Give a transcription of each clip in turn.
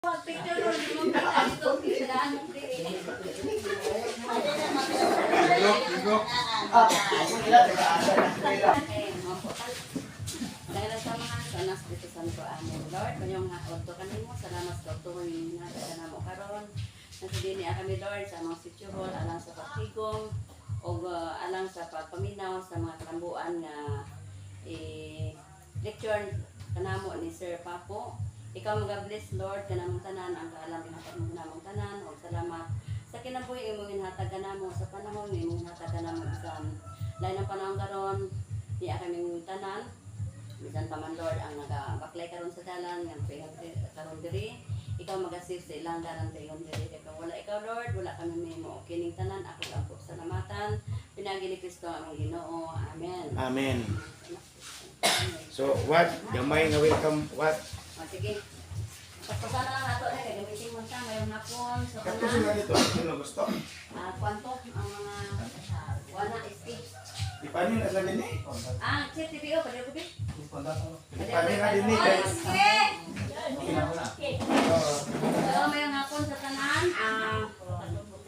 Dahil sa mga sanas dito sa ko amin, Lord, kanyang auto kanimo, salamat sa auto ng nasa mo karon. Nasidini kami Lord sa mga sityohol, alang sa pagtigong, o alang sa pagpaminaw sa mga kalambuan nga lecture kanamo ni Sir Papo. Ikaw mag-bless Lord kanamong tanan, ang kaalam inhatag mo kanamong tanan, o salamat sa kinabuhi imong inhatag kanamo sa panahon imong inhatag kanamo bisan lain ang panahon karon di kaming tanan bisan pa man Lord ang nagabaklay karon sa dalan nga karon diri ikaw mag-assist sa ilang dalan dayon diri kay wala ikaw Lord wala kami nimo kining tanan ako lang po salamatan pinagi ni Kristo ang Ginoo amen. Amen. So what gamay nga welcome what Sige. Pagpasana lang nato na kay gamitin mo sa mayong hapon sa kato tanan. sila dito sino gusto Kwanto ang mga wala escape. ipanin na sa din Chip TVO pwede ko bi. ipanin na din guys Hello mayong hapon sa tanan.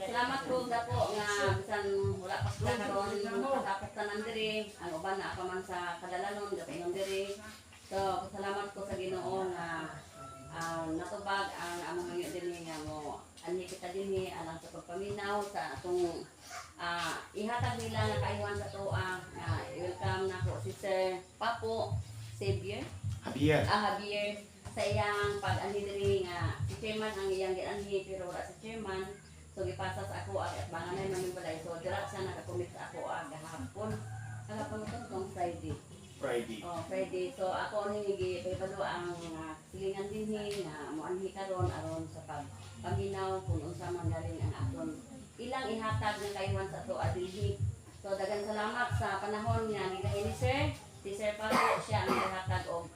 Salamat po dako nga bisan wala pa sila karon matapos tanan diri ang uban na pa man sa kadalanon gapayon diri. So salamat ko sa Ginoo nga natubag ang among ngayon din nga mo ani kita dinhi alang sa pagpaminaw sa atong ihatag nila nga kaiwan sa tuwa welcome na ko si Sir Papo Xavier Javier sa iyang pag-anhi diri nga si chairman ang iyang gianhi pero wala si chairman so gipasa sa ako at banganay man balay so dira siya nakakomit sa ako gahapon tong Friday. Oh, Friday. So ako ni gipabalo ang silingan dinhi nga moanhi karon aron sa pagpaminaw kung unsa man galing ang aton ilang ihatag nga kaiwan sa ato adili. So daghang salamat sa panahon nga nigahin ni Sir. Si Sir Papo siya ang ihatag og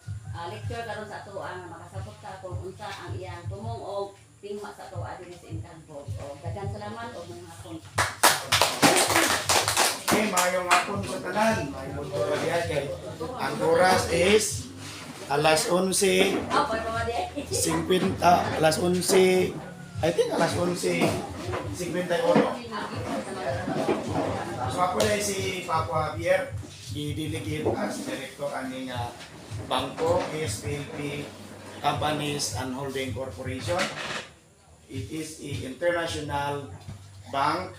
lecture karon sa ato nga makasabot ta kung unsa ang iyang tumong og tingma sa ato adili sa Encanto. O daghang salamat og mga hapon. Okay, mayong hapon sa tanan. Mayong pagpapalihan kay ang oras is alas 11:50, alas 11, I think alas 11:51. So ako na si Papo Javier, i-delegate as Director aning Bangko, SPLP Companies and Holding Corporation. It is a international bank,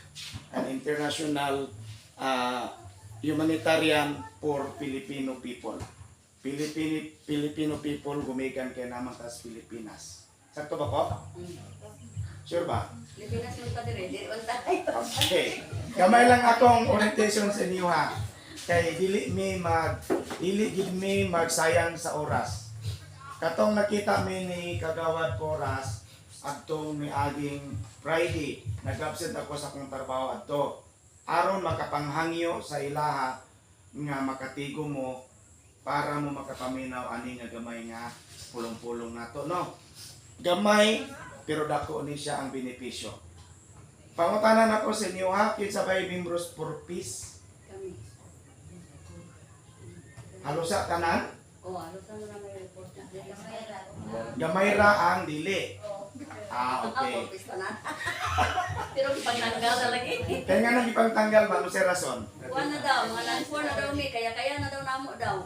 an international humanitarian for Filipino people. Filipino people gumikan kay naman tas Pilipinas. Sakto ba ko? Sure ba? Pilipinas mo pa dire, di on tayo. Okay. Gamay lang akong orientation sa inyo ha. Kay dili gid mi magsayang sa oras. Katong nakita mi ni Kagawad Poras adtong miaging Friday, nag-absent ako sa akong trabaho adto. Aron makapanghangyo sa ilaha nga makatigo mo para mo makapaminaw ani nga gamay nga pulong-pulong nato no. Gamay pero dako ni siya ang benepisyo. Pangutanan ako sa inyo ha, kinsa bay members for peace? Kami. Halusa tanan? Halusa na may report na. Gamay ra ang dili. Okay. Pero pagtanggal na lagi. Kaya nga nang ipagtanggal ba no si rason? Kuan na daw, mga lansfor na daw mi, kaya na daw namo daw.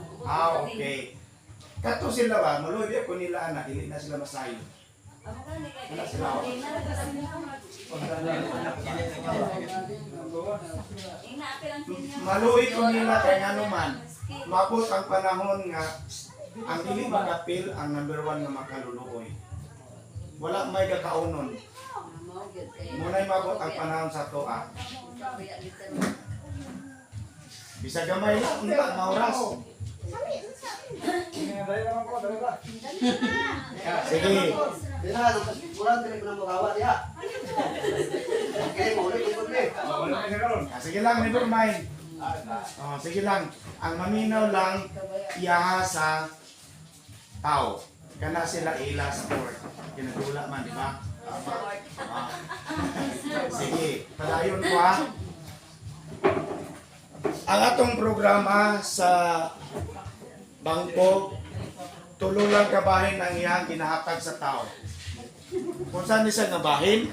Okay. Kato sila ba, maluwi ko nila anak, dili na sila masayo. Wala sila. Maluwi ko nila kaya nga naman, mabot ang panahon nga ang dili makapil ang number 1 nga makaluluoy. Wala may kakaunon. Muna'y mabot ang panahon sa toa. Bisa gamay lang, unta, mauras. Sige. Sige lang, never mind. Sige lang. Ang maminaw lang, iyaha sa tao. Kana sila ila sa court. Kinagula man, di ba? Sige, padayon ko ha. Ang atong programa sa bangko, tulungan kabahin ang iyang ginahatag sa tao. Kung saan ni siya nga bahin,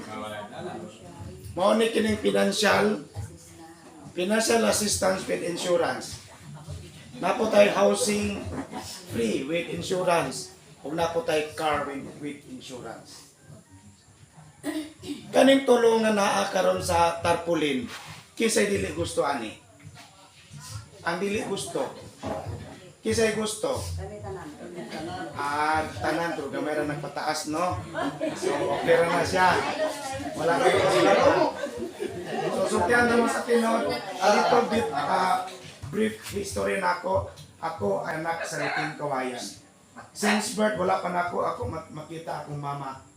mao ni kining financial assistance with insurance. Napo tayo housing free with insurance. Kung napo tayo car with insurance. Kaning tulungan naa karon sa tarpaulin, kisay dili gusto ani. Ang dili gusto. Kisay gusto. Kami tanan. Tanan to gamay ra nagpataas no. So okay ra na siya. Wala kayo sila. So sukyan naman sa tinod, a little bit brief history nako. Ako anak sa Liting Kawayan. Since birth wala pa nako ako makita akong mama.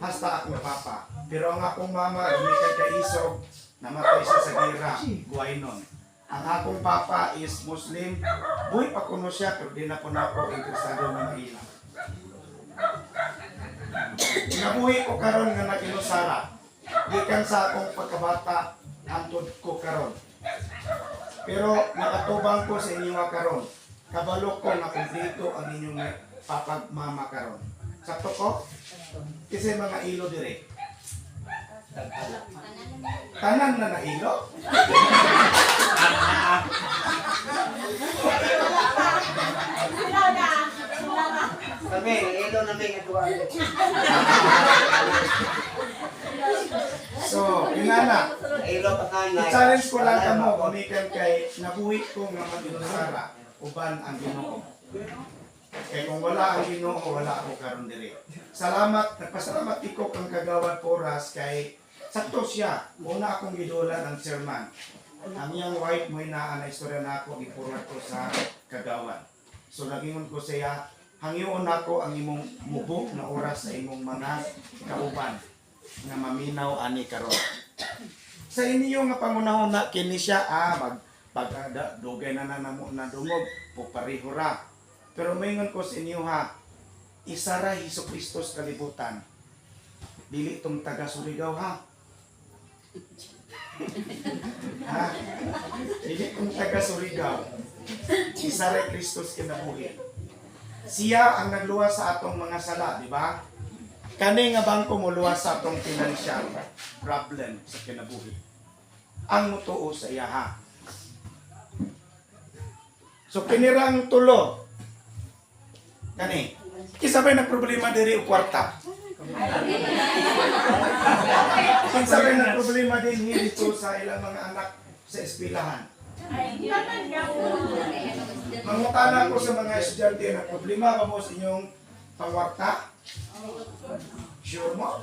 Hasta akong papa. Pero ang akong mama gumikan kay isog, namatay siya sa gera, Guaynon. Ang akong papa is Muslim. Buhay pa kuno siya, pero di na po na ako interesado ng ilang. Nabuhi ko karon nga naginusara. Gikan sa akong pagkabata, antod ko karon. Pero nakatubang ko sa inyo karon. Kabalo ko na kumpleto ang inyong papagmama karon. Sakto ko? Kasi mga ilo dire. Tanan na nailo? Kami, ilo na may nagawa. So, inana. Ilo pa kanay. I-challenge ko lang kamo, kumikan kay nabuhi ko nga maginusara, uban ang Ginoo. Kaya kung wala ang Ginoo, wala ako karon diri. Salamat, nagpasalamat iko kang kagawad Poras kay sakto siya. Una akong gidulan ang sermon. Ang iyang wife mo inaan na istorya na ako, ipurwat ko sa kagawad. So nagingon ko siya, hangyoon ako ang imong mubo na oras sa imong mga kauban na maminaw ani karon. Sa inyo nga pangunahon na kini siya dugay na namo na dungog pupariho ra. Pero mayngon ko sa inyo ha, isara Jesucristo sa kalibutan. Dili tong taga Surigao ha. Ha? Dili tong taga Surigao. Isara Kristo sa kinabuhi. Siya ang nagluwas sa atong mga sala, di ba? Kani nga bangko muluwas sa atong financial problem sa kinabuhi. Ang mutuo sa iya ha. So kinirang tulo. Kani, kisabay ng problema diri o kwarta. Kisabay ng problema din dito sa ilang mga anak sa eskwelahan. Mangutana ko sa mga estudyante na problema ba mo sa inyong pangwarta? Sure mo?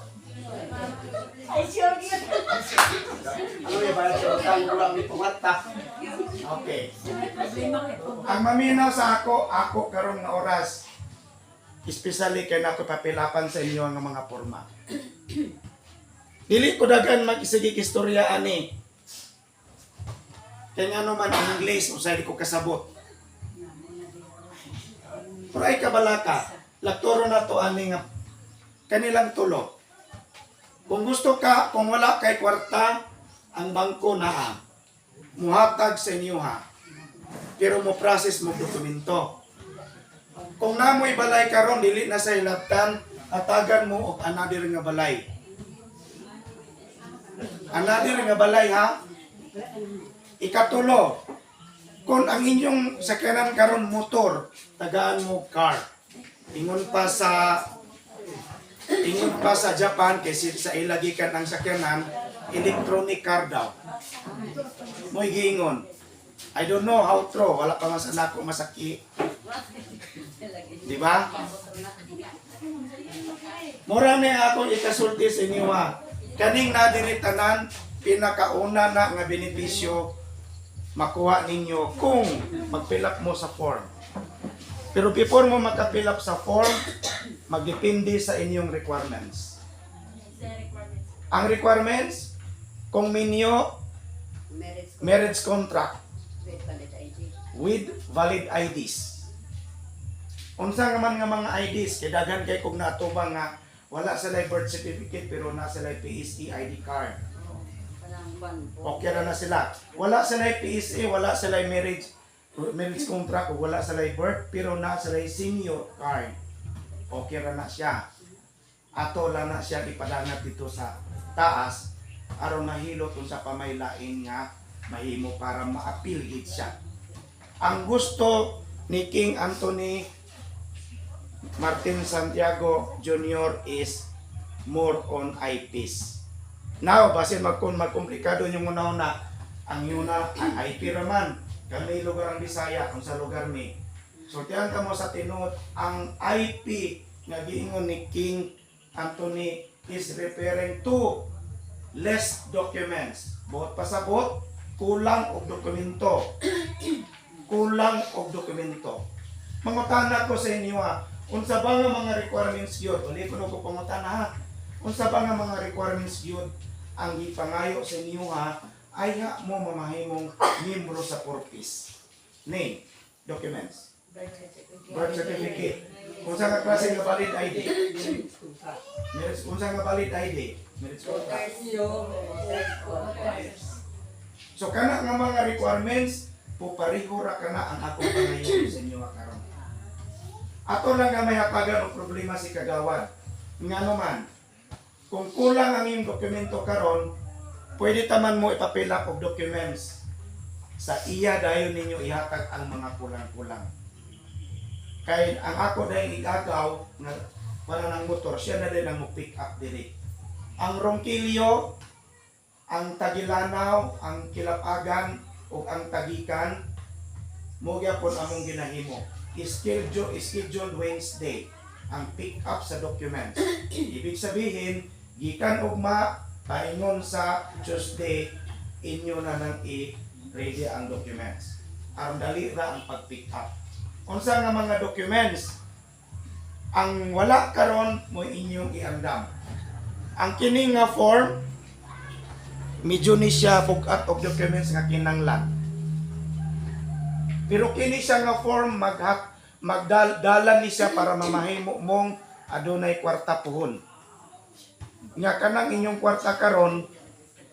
Ano yung bayan sa utang ulang ni pumata? Okay. Ang maminaw sa ako karon nga oras. Especially kay nako papilapan sa inyo ang mga porma. Dili ko dagan mag-isigi istorya ani. Kaya nga naman ang English, usay di ko kasabot. Pero ay kabalaka, laktoro na to ani nga kanilang tulo. Kung gusto ka, kung wala kay kwarta, ang bangko naa. Muhatag sa inyo ha. Pero mo process mo dokumento. Kung namoy balay karon dili na sa hilabtan, atagan mo og another nga balay. Another nga balay ha. Ikatulo, kung ang inyong sakyanan karon motor, tagaan mo car. Ingon pa sa Japan kasi sa ilagikan ang sakyanan, electronic car daw. Mo'y giingon. I don't know how true, wala pa man sa nako masaki. Di ba? Mura na ako ikasulti sa inyo ha. Kaning nadiritanan, pinakauna na nga benepisyo makuha ninyo kung mag-fill-up mo sa form. Pero before mo mag-fill up sa form, magdepende sa inyong requirements. Ang requirements, kung minyo, marriage contract with valid IDs. Unsa nga man nga mga IDs, kay daghan kay kog natubang nga wala sila birth certificate pero na sila PSE ID card. Okay na sila. Wala sila PSE, wala sila marriage contract, o wala sila birth pero na sila senior card. Okay na siya. ato lang na siya ipadangat dito sa taas aron mahilot sa pamaylain nga mahimo para ma-appeal gid siya. Ang gusto ni King Anthony Martin Santiago Jr. is more on eyepiece. Now, basin magkomplikado yung una ang yuna ang IP raman. Kami lugar ang Bisaya, kung sa lugar ni. So, tiyan ka mo sa tinod, ang IP nga giingon ni King Anthony is referring to less documents. Buot pasabot, kulang og dokumento. Kulang og dokumento. Mangutana ko sa inyo ha, unsa ba nga mga requirements yun? Uli ko ko pangutana ha. Unsa ba nga mga requirements yun ang gipangayo sa inyo ha, ay nga mo mamahimong membro sa purpose. Name, documents. Birth certificate. Unsa nga klase nga valid ID? Unsa nga valid ID? So kana nga mga requirements pupareho ra kana ang akong pangayon sa inyo karon. Ato lang nga may hatagan og problema si kagawad. Ngano man, kung kulang ang iyong dokumento karon, pwede taman mo ipapila og documents. Sa iya dayon ninyo ihatag ang mga kulang-kulang. Kaya ang ako dahil igagaw na para ng motor, siya na din ang mo-pick up diri. Ang Ronquillo, ang Tagilanaw, ang Kilapagan, o ang Tagikan, mo gyapon among ginahimo. Schedule Wednesday ang pick up sa documents. Ibig sabihin, gikan ugma paingon sa Tuesday, inyo na nang i-ready ang documents. Aron dali ra ang pag-pick up. Unsa nga mga documents ang wala karon mo inyong iandam. Ang kini nga form medyo ni siya bugat og documents nga kinanglan. Pero kini siya nga form magdala ni siya para mamahimo mong adunay kwarta puhon. Nga kanang inyong kwarta karon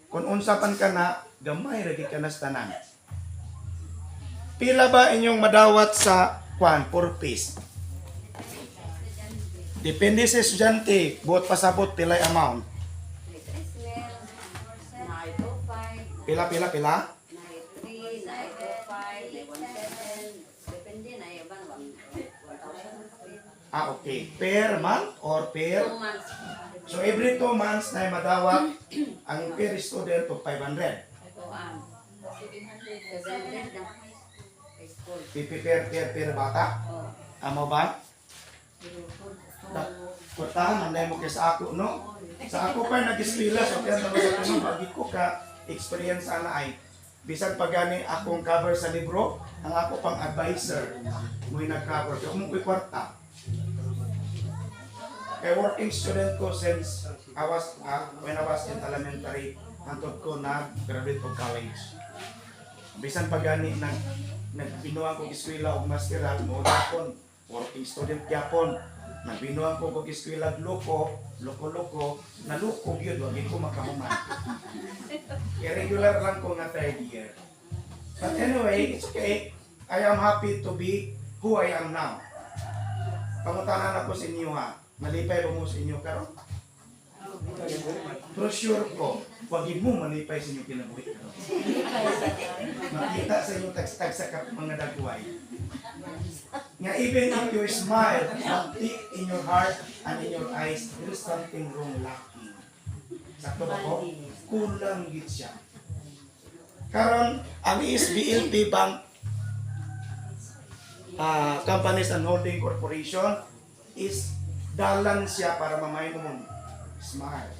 kung unsa pan kana gamay ra gid kana sa tanan. Pila ba inyong madawat sa purpose? Depende sa estudyante, buot pasabot pilay amount. Pila? Okay. Per month or per? 2 months. So every 2 months na madawat ang per student to 500. Per bata. Amo ba? Kurtahan manday mo kay sa ako, no? Sa ako pa nag-eskwela, so kaya naman sa tunong bagi ko ka experience ana ay bisan pag gani akong cover sa libro, ang ako pang advisor mo'y nag-cover. Kaya kung kwarta. Kaya working student ko since when I was in elementary, hantod ko nag-graduate of college. Bisan pag gani nagbinuang ko eskwela og masteral mo gapon, working student gapon. Nagbinuang ko og eskwela loko, nalukog yun, wag ko makahuman. Irregular lang ko nga 3rd year. But anyway, it's okay. I am happy to be who I am now. Pangutanan ako sa inyo ha. Malipay ba mo sa inyo karon? Pero sure ko, wag mo malipay sa inyo kinabuhi karon. Makita sa inyo tag-tag sa mga dagway. Nga even if you smile, deep in your heart and in your eyes, there is something wrong lacking. Sakto ba ko? Kulang gid siya. Karon ang SBLP Bank Companies and Holding Corporation is dalan siya para mamay mo smile.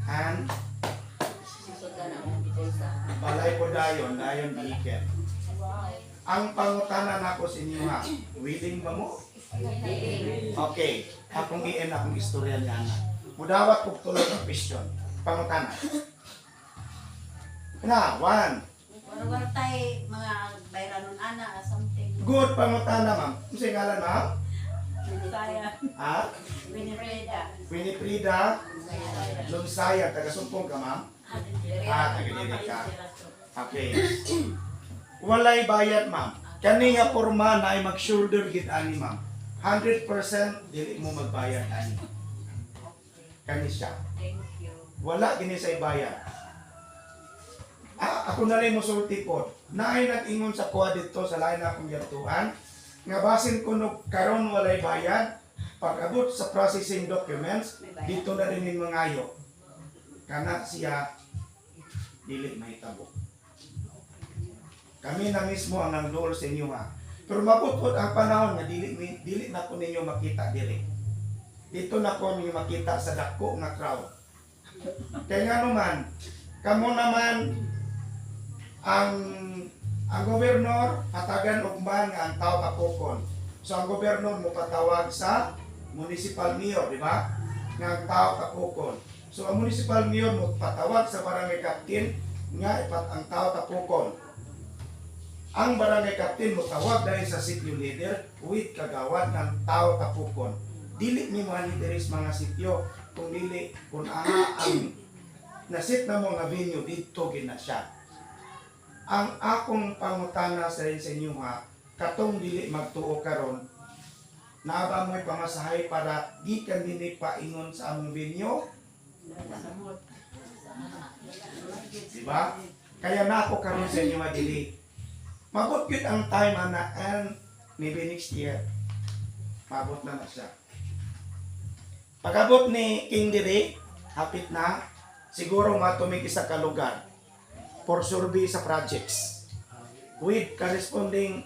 And balay ko dayon bihiken. Ang pangutanan ako sa inyo ha, willing ba mo? Okay, akong iyan akong istorya niya na. Mudawat ko tulad ng question. Pangutanan. Na, 1. Wala tayo mga bayranon ana something. Good pangutana ma'am. Kung sa ngalan ma'am? Saya. Ha? Winifreda. Winifreda Lunsaya, taga-sumpong ka ma'am? Taga-diri ka. Okay. Walay bayad ma'am. Kani nga porma na ay mag-shoulder gid ani ma'am. 100% dili mo magbayad ani. kani siya. Thank you. Wala gini sa ibayan. Ako na rin musulti po. Naay nag-ingon sa kuha dito sa lain akong yatuan. Nga basin ko no karon walay bayad. Pag abot sa processing documents, dito na rin yung mangayo. Kana siya dili mahitabo. Kami na mismo ang nangduol sa inyo ha. Pero mabutod ang panahon nga dili na ko ninyo makita diri. Dito na ko ninyo makita sa dako nga crowd. Kaya nga naman, kamo naman ang gobernador hatagan og man nga ang tao kapukon. So ang gobernador mo patawag sa municipal mayor, di ba? Nga ang tao kapukon. So ang municipal mayor mo patawag sa barangay captain nga ipat ang tao kapukon. Ang barangay captain mo tawag dahil sa sitio leader with kagawad ng tao kapukon. Dili ni mga lideres mga sitio kung dili kung ana ang nasit na mo nga venue dito gina siya. Ang akong pangutana sa inyo ha, katong dili magtuo karon, naaba mo'y pamasahay para di ka dili paingon sa among venue? Diba? Kaya na ako karon sa inyo madili. Mabot yun ang time ana and maybe next year. Mabot na siya. Pag-abot ni King Diri, hapit na, siguro matumig isa ka lugar for survey sa projects with corresponding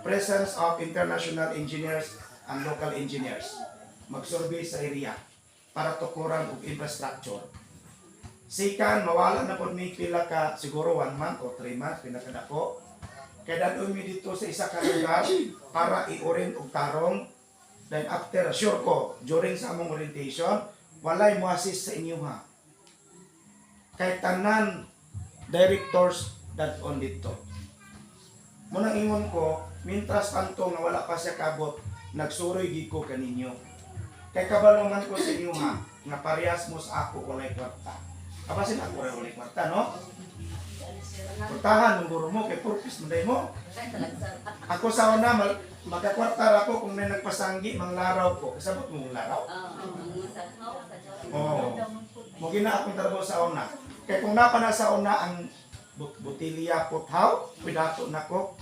presence of international engineers and local engineers. Mag-survey sa area para tukuran og infrastructure. Sikan, mawala na po may pila ka siguro 1 month o 3 months, pinakadako. Kaya dadun mi dito sa isa ka lugar para i-orient og tarong. Then after, sure ko, during sa among orientation, walay mo assist sa inyo ha. Kay tanan directors that on dito. Munang ingon ko, mintras tanto nga wala pa siya kabot, nagsuroy gid ko kaninyo. Kay kabalungan ko sa inyo ha, nga parehas mo sa ako walay kwarta. Kapasin ako walay kwarta, no? Putahan ng guro mo, kay purpose mo day mo. Ako sa una, magkakwarta ako kung may nagpasanggi, manglaraw ko. Kasabot mo laraw? Oo. Mo gina akong trabaho sa una. Kaya kung napana sa una ang butilya puthaw, pidato na ko.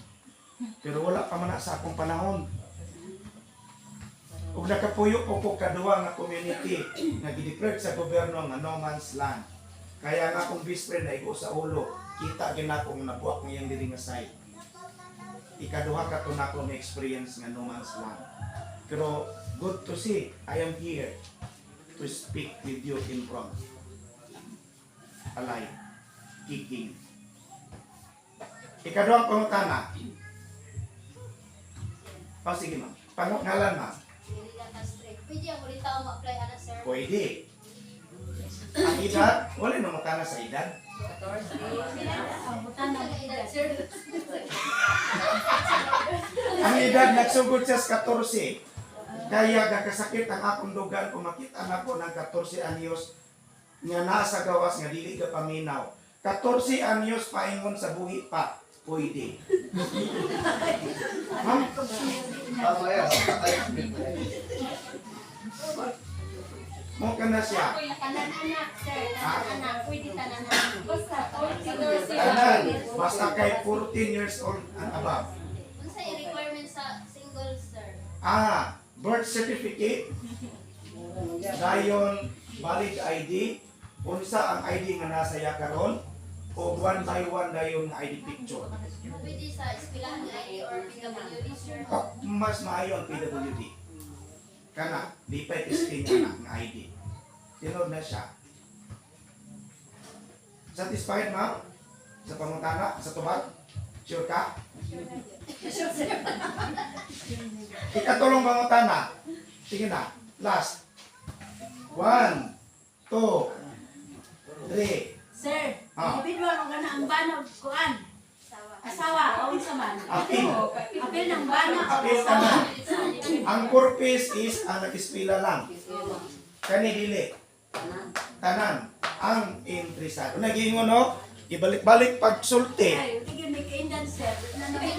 Pero wala pa man na sa akong panahon. Ug nakapuyo ko ko kaduwa nga community nga gideclare sa gobyerno nga no man's land. Kaya nga akong best friend ay ko sa ulo, kita gina kong nabuak ngayong diri nga site. Ikaduha ka to na ko na experience nga no man's land. Pero good to see, I am here to speak with you in front. Alive, kicking. Ikaduhang pangutana. Sige ma'am, pangalan ma'am. Pwede ang ulit tao ma-apply ana sir? Pwede. Ang edad, wala na matana sa edad. Ang edad sir. Ang edad nagsugod siya sa 14. Kaya gakasakit ang akong dugan kung makita na ko ng 14 anyos nga nasa gawas nga dili ka paminaw. 14 anyos paingon sa buhi pa. Pwede. Ma'am? Mo ka na siya. Tanan anak sir, tanan anak, pwede tanan anak. Basta Tanan, basta kay 14 years old and above. unsa yung requirement sa single sir? Birth certificate, dayon valid ID, unsa ang ID nga nasa iya karon, o 1 by 1 dayon nga ID picture. Pwede sa eskwelahan ng ID or PWD sir? Mas maayo ang PWD. Kana, di pa testing nga ID. Tinod na siya. Satisfied ma'am? Sa pangutana? Sa tubag? Sure ka? Ikatulong pangutana. Sige na. Last. 1, 2, 3. Sir, Ah. individual ang gana ang banog kuan. Asawa, o sa man. Apil. Apil ng bana. Apil ka na. Ang purpose is ang nag-ispila lang. Kani dili. Tanan. Ang interesado. Nag-ingon no? Ibalik-balik pagsulti. Ay, tigil may kaindan sir. Na naman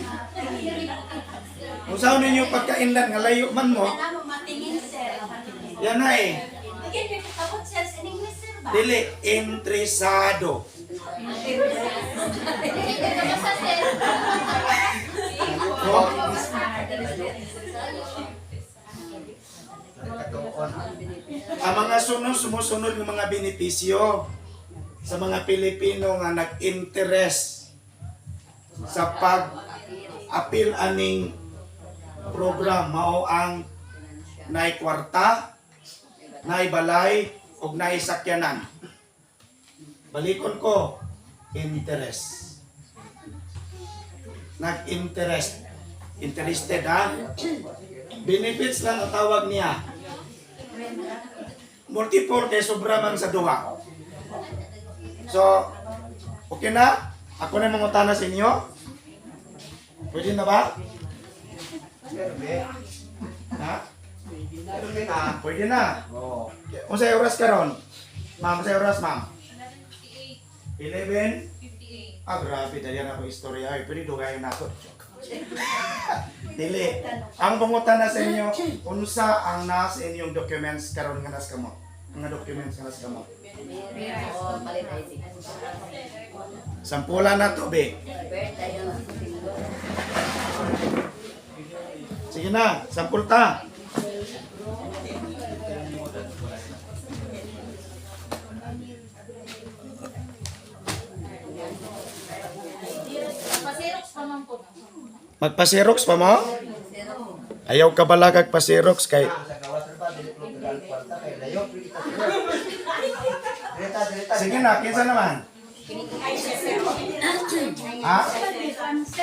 Kung saan ninyo pagkainlan nga layo man mo, Wala mo matingin sir. yan na eh. Again, abot siya in English, sir ba? Dili, interesado. Oh, ang mga sumusunod ng mga benepisyo sa mga Pilipino nga nag-interest sa pag-apil aning program mao ang naay kwarta, naay balay, ug naay sakyanan. Balikon ko, interest. Nag-interest. Interested ha? Benefits lang ang tawag niya. Multiple kay sobra man sa duha. So, okay na? Ako na mangutana sa inyo. Pwede na ba? Ha? Pwede na. Oo. Kung sa oras karon, ma'am, sa oras, ma'am. 11? 58. Ah, grabe. Dali na ako istorya. Ay, pwede dugayin na ako. Dili. Ang pangutan na sa inyo, unsa ang nasa inyong documents karon nga nas kamo? Mga documents nga nas kamo. O, palit ID. Sampulan na to, be. Birthday yung Sige na, sampul ta. Pasirox pa man po. Magpa-xerox pa mo? Ayaw ka balagag pa-xerox kay Sa gawas ba dili ko tagal kwarta kay layo kita. Direta. sige na, kinsa naman? Ha?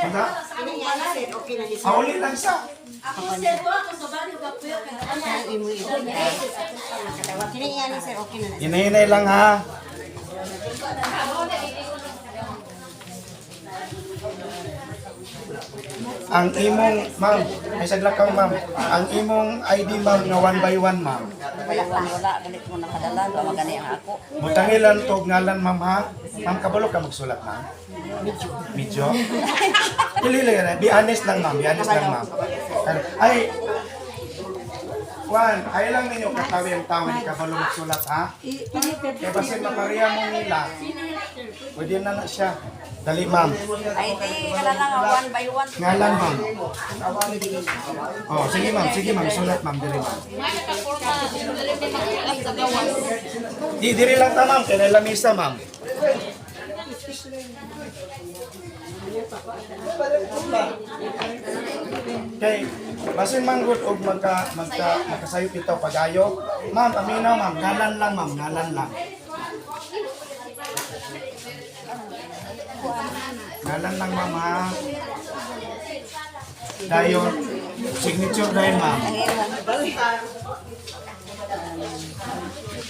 Ano? Auli lang sa. Ako, sir, ko ako sa bali, kapuyo, kaya ano, Kini yan ni sir, okay na na. Hinahinay lang ha. Ang imong, ma'am, may saglag kang ma'am. Ang imong ID ma'am na 1 by 1 ma'am. wala, galit mo nakadala, ba magani ang ako. Mutangilan to ngalan ma'am ha. Ma'am, kabalo ka magsulat ma'am. Medyo. Dili lang, be honest lang ma'am, be honest lang ma'am. Ay, Juan, ay lang ninyo katawi ang tao, hindi kabalo magsulat ha. Kaya basin mapariya mo nila, pwede na siya. Dali ma'am. Ay, di ka na lang, 1 by 1. Ngalan ma'am. Oh, sige ma'am, sulat ma'am, dili ma'am. Diri lang ta ma'am, kaya lamisa ma'am. Okay, basin manggod og magkasayop ito pagayo. Ma'am, aminaw ma'am, ngalan lang ma'am, ngalan lang. Ngalan lang ma'am ha. Dayon, signature dayon ma'am.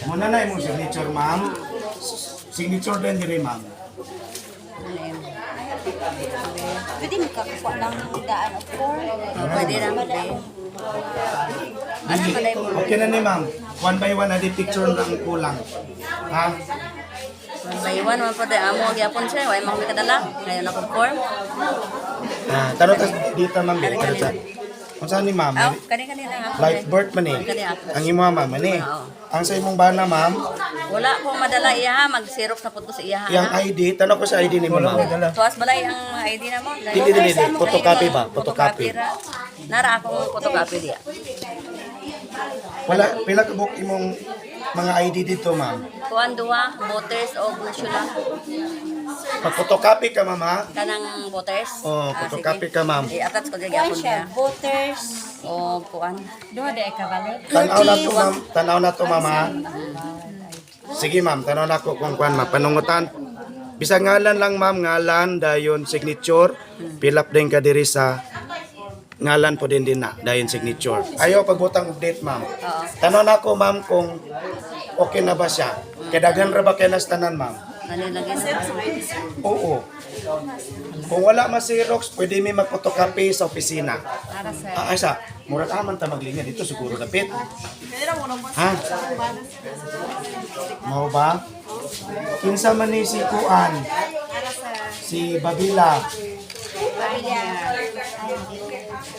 Muna na imong signature ma'am. Signature din diri ma'am. Pwede makakuha lang ng daan of course. Pwede naman eh. Okay na ni ma'am. 1 by 1 na di picture lang kulang. Ha? 1 by 1, man po tayo. Amo, gyapon siya. Huwag mga kadala. Ngayon ako form. Ah, tanong ta dito ma'am. Tanong ta. Kung saan ni ma'am? Aw, kani-kani lang ako. Life birth man eh. Kani ako. Ang imo ma'am ani. Ang sa imong bana ma'am, Wala ko madala iya ha. Mag-xerox na po ko sa iya ha. yang ID, tanong ko sa ID nimo ma'am. Tuwas balay ang ID na mo. Dili. Photocopy ba? Photocopy. ra. Nara akong photocopy diya. Wala pila ka book imong mga ID dito ma'am. Kuan duwa, voters o national. Pag-photocopy ka ma'am ha. Kanang voters. Oh, photocopy ka ma'am. I-attach ko gyapon niya. Voters. O kuan. Duha di ay kabalik. Tanaw na to ma'am. Tanaw na to ma'am ha. Sige ma'am, tanaw na ko kung kuan mapanungutan. Bisag ngalan lang ma'am, ngalan dayon signature. Fill up din ka diri sa ngalan po din na dayon signature. Ayaw pagbutang og date ma'am. Oo. Tanaw na ko ma'am kung okay na ba siya. Kadagan ra ba kay nas tanan ma'am? Nanilagyan na. Oo. Kung wala ma-xerox, pwede may mag-photocopy sa opisina. Para sa Ay sa, murag aman ta maglinya dito siguro dapit. Ha? Mao ba? Kinsa man ni si Kuan? Si Babila.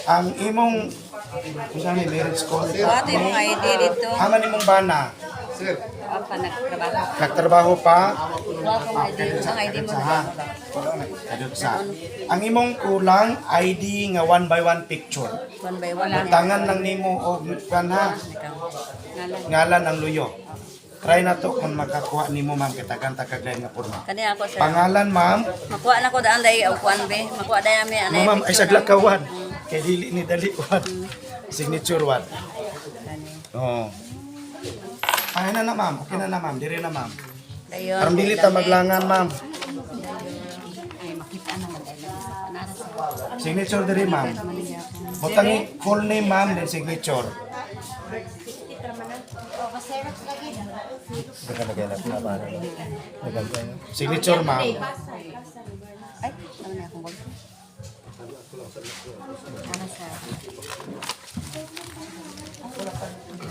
Ang imong kung saan ni marriage call Buhat imong ID dito. Aman imong bana. Apa nagtrabaho. Nagtrabaho pa? Wala kong ID. Ang ID mo Ha? Kadot sa. Ang imong kulang ID nga 1 by 1 picture. one by one. Tangan lang nimo og kanha Ngalan. ngalan ang luyo. Try na to kung makakuha nimo ma'am kitagan tagagay nga porma. Kani ako sir. Pangalan ma'am, Makuha na ko daan dai og kuan be. Makuha dai ami anay. ma'am ay saglakawan. Kay dili ni dali wan. Signature wan. Oh. Ay na ma'am, okay na ma'am, dire na ma'am. Dayon. Aram dili ta maglangan ma'am. Ay makita naman dai. Nasa sa Signature dire ma'am. Butangi full name ma'am then signature. Signature ma'am. ay ano na akong bag. Ano sa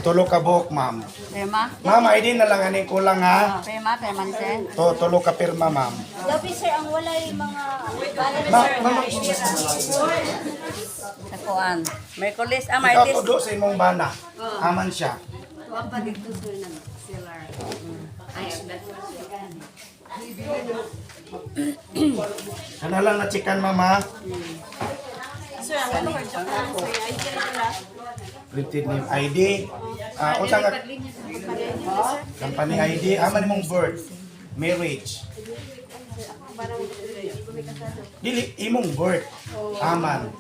Tulo ka buhok ma'am. Perma? Ma'am, ID na lang aning kulang ha. Perma, permanent. Tulo ka pirma ma'am. Dabi sir, ang walay mga Ma'am, Sa kuan. Merkulis, ikaw Martes. tudo sa imong bana. Aman siya. Kuan pa dito sir ng seller. Ay, Kana lang na chikan mama. Sir, ang ano sir, ID nila. Printed name ID. Unsa nga company ID, aman imong birth, marriage. Dili imong birth. Aman.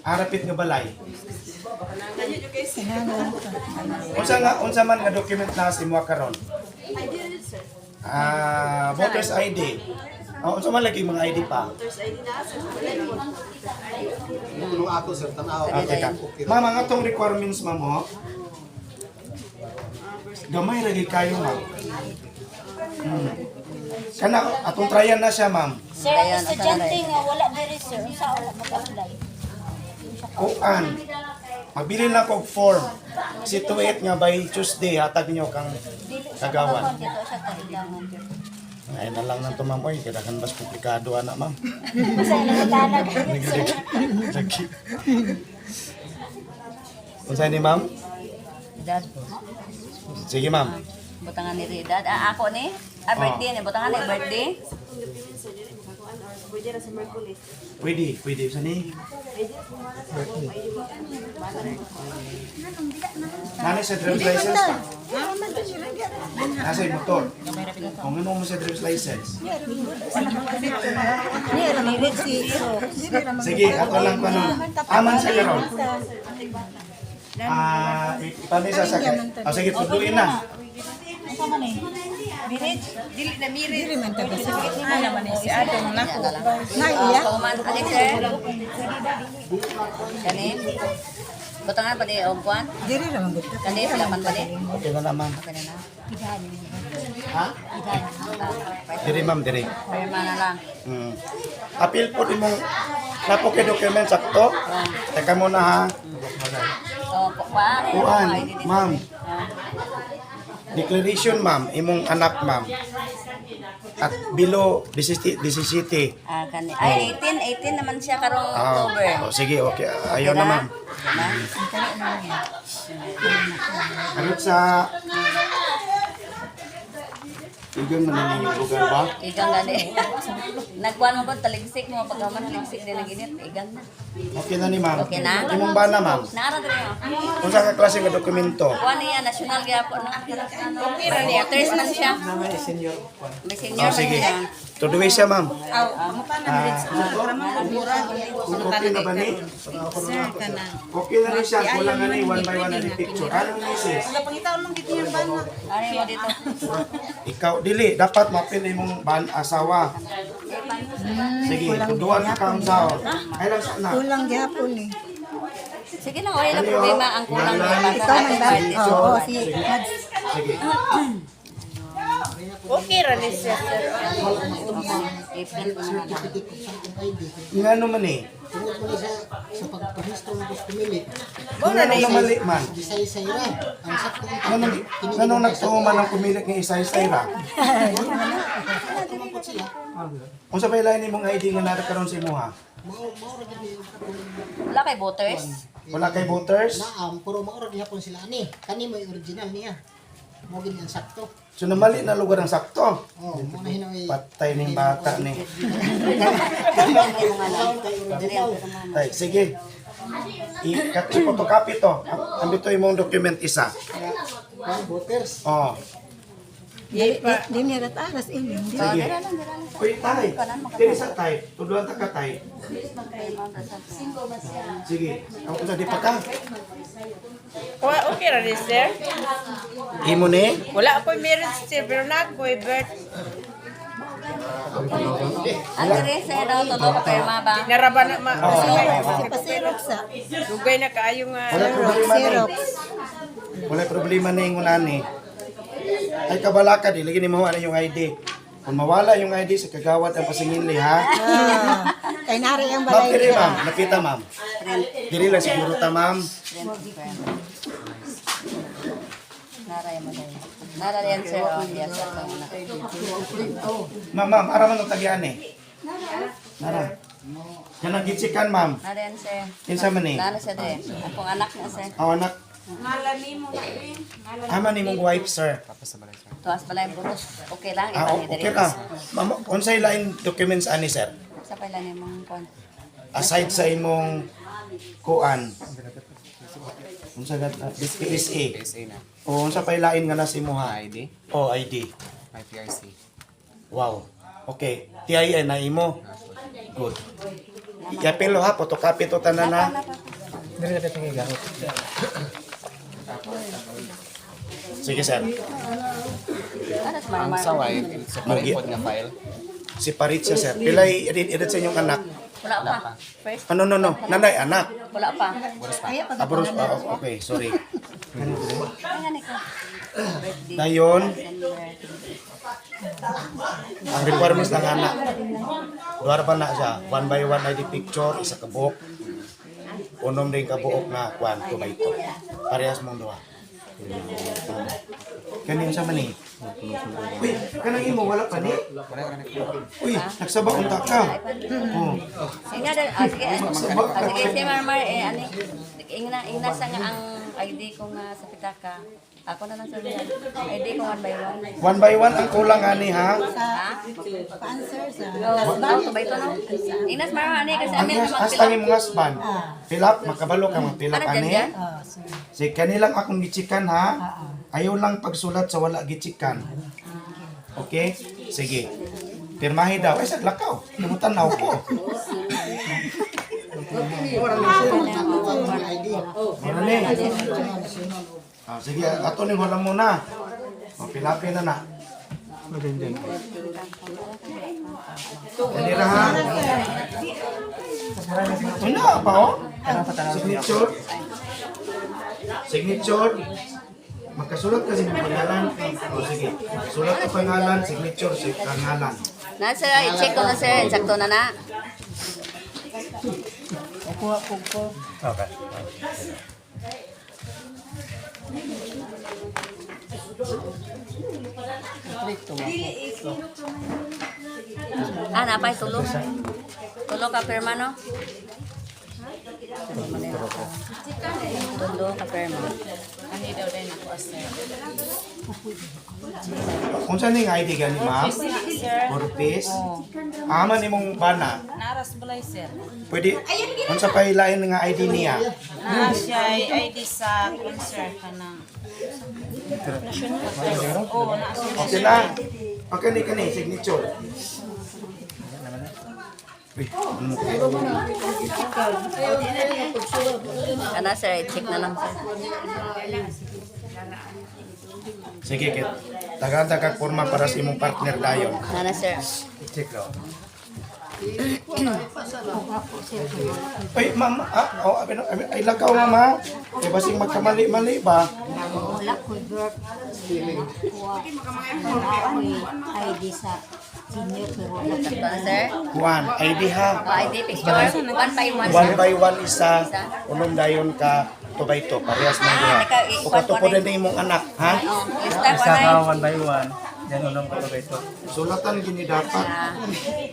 Arapit nga balay. Unsa man nga document na sa imo karon? Voters ID. Unsa man lagi mga ID pa? Nung ako sir, tanaw. Okay ka. Ma'am, ang atong requirements ma'am ho. Gamay lagi kayo ma'am. Kana atong tryan na siya ma'am. Sir, ang estudyante nga wala diri sir, unsa wala mag-apply? Kuan. Magbili lang kog form. Situate nga by Tuesday hatag niyo kang kagawan. Dito siya kailangan. Ay na lang nang to ma'am oy, kada kan bas komplikado ana ma'am. Basta nakatanag. Lagi. Unsa ni ma'am? Dad. Sige ma'am. Butangan ni Ridad. Ako ni? Birthday ni. Butangan ni birthday. Pwede sa ni. Nani sa driver's license ka? Nasa yung motor. Kung ano mo sa driver's license. Sige, ako lang pa nun. Aman sa karon. Ipamisa sa karon. Sige, tuduin na. Dili na miri. Dili man taga sa gitna naman si Adong nako. Kuman. Alex sir. Kani? Butangan pa di og kuan? Dili ra man gud. Kani sila man pa di? Okay na naman. Okay na na. Ha? Diri ma'am, diri. Perma na lang. Appeal po di mong napo kay document sakto. Teka muna ha. So, kuan. Kuan, ma'am. Declaration ma'am, imong anak ma'am. At below 17. Kani. Ay, 18 naman siya karong October. Sige, okay. Ayaw na ma'am. Ano sa Igang man yung lugar ba? Igang gani. Nagkuan mo ba taligsik mo pagkaman taligsik din ang init. Igang na. Okay na ni ma'am. Okay na? Imong bana ma'am. Naara diri mo. Kung sa klase nga dokumento? Kuan niya national gyapon na. Okay ra niya. Third man siya. May senior man Sige. siya. Tuduwi siya ma'am. Okay na ba ni? Sir kana. Okay na rin siya. Kulang nga ni 1 by 1 na ni picture. Anong misis? Pangitaon man gid yung bana. Ano mo dito? Ikaw, dili. Dapat mapil imong asawa. Sige, tuduan ka ang saon. Ay lang sana. Kulang gyapon ni. Sige lang, wala lang problema ang kulang niya para sa ating party. Oo, si Sige. okay ra ni siya sir. April ko na lang. Nga naman eh. Sa pagpahisto ng gusto milit, Kung ano namali man. isa-isa ra. Ang sakto Ganong nagtuman ng kumilik ng isa-isa ra. Kung sa baylay ni mong ID nga nara karon sa imuha. Wala kay voters? Wala kay voters? Naam, puro maurag yapon sila ani. Kani mo yung original niya. Mo gid ang sakto. So namali na lugar ang sakto. Oh, mo na hinoy. Patay ning bata ni. Tay, sige. I-photocopy to. Ambi to imong document isa. Kani voters. Oh. Di niya aras ini. Sige. Uy, tay. Dili sa tay. Tuduan ta ka tay. Sige. Ako sa di pa ka. Okay ra ni sir. Imo ni. Wala ako'y marriage sir, pero na ako'y birth. Ang diri sir daw tulo ka pirma ba? Naraban na ma. Pasirok sa. Dugay na kaayo nga. Wala problema ni. Wala problema ni ngunani. Ay kabala ka di lagi ni mo ano yung ID. Kung mawala yung ID sa kagawad ang pasingili ha. Kay nari ang Ma'am, balay diri niya. ma'am. Nakita ma'am. Diri lang siguro ta ma'am. Naray yan sir. Oh, yes, sir. Ma'am, ara man tagian ni. Nara. Kanang gitsikan ma'am. Naray yan sir. Kinsa man ni? Nana siya din. Akong anak na sir. Aw anak. Ama ni mong wife sir. Tuwas pala yung butos. Okay lang. Ah, okay ka. Ma'am, unsay lain documents ani sir? Sa pala ni mong kon. Aside sa imong kuan. Unsa gad PSA? na. O unsa pay lain nga nas imuha? ID, O ID. may PRC. Wow. Okay. TIN na imo. Good. Yapelo ha, photocopy to tanan na. Sige sir. Aras Ang marmar. sa wife, sa paripod nga file. Si Parit siya sir. Pilay edit sa inyong anak. Wala pa. First. Ano no. Nanay anak. Wala pa. Abros okay, sorry. Ayan ikaw. Dayon, ang requirements ng anak. Duwar pa na siya. 1 by 1 ID picture, isa ka buhok. Unom din ka buhok na kwan, ba ito. Parehas mong duwa. Kanin sa mani. Uy, kanang imo wala pa ni. Uy, nagsaba unta ka. Oh. Sige nga dahil. Sige. Sige si marmar. Ani. Ingna sa nga ang ID ko nga sa pitaka. Ako na lang sa ID ko 1 by 1. 1 by 1 ang kulang ani ha. Ha? Pa-answer sa. Auto ba ito no? Ingnas marmar ani kasi Ang amin naman hasta ni mong husband. Pilap, makabalo ka mga pilap Ano dyan ani. dyan? Si kanilang akong gichikan ha. Ayaw lang pagsulat sa wala gichikan. Okay? Sige. Pirmahi daw. Ay, saglakaw. Limutan na ako. Ano ni? Ah, sige, ato ni wala muna. O, pilapin na na. Kanira ha? Una pa o? Signature? Signature? Magkasulat kasi ng pangalan. O sige, sulat ang pangalan, signature, pangalan. Na sir, i-check ko na sir. Sakto na na. Okay. Napay tulo. Tulo ka perma no? Tulo ka perma. Kung saan yung ID gani ma'am? Purpose? Aman imong bana. Naras balay sir. Pwede, kung sa pailain nga ID niya. Na siya ay ID sa concert ka na. Oo, na siya. Okay na. Okay ni kani, signature. Uy, ano kayo? Ana sir, i-check na lang sir. Sige, kit. Tagantag kag forma para sa imong partner dayon. Ana sir. Check daw. Uy, ma'am, ay lakaw na ma. Kaya basing magkamali-mali ba? Wala ko birth. ID sa senior pero wala Sakto na sir. Juan, ID ha. O ID picture. 1 by 1 1 sir. by 1 isa. Unom dayon ka. Ito ba ito? Parehas ng duha. O katupo din imong anak, ha? Lista ko na. 1 by 1. Yan ulam ko ba ito? Sulatan gini dapat.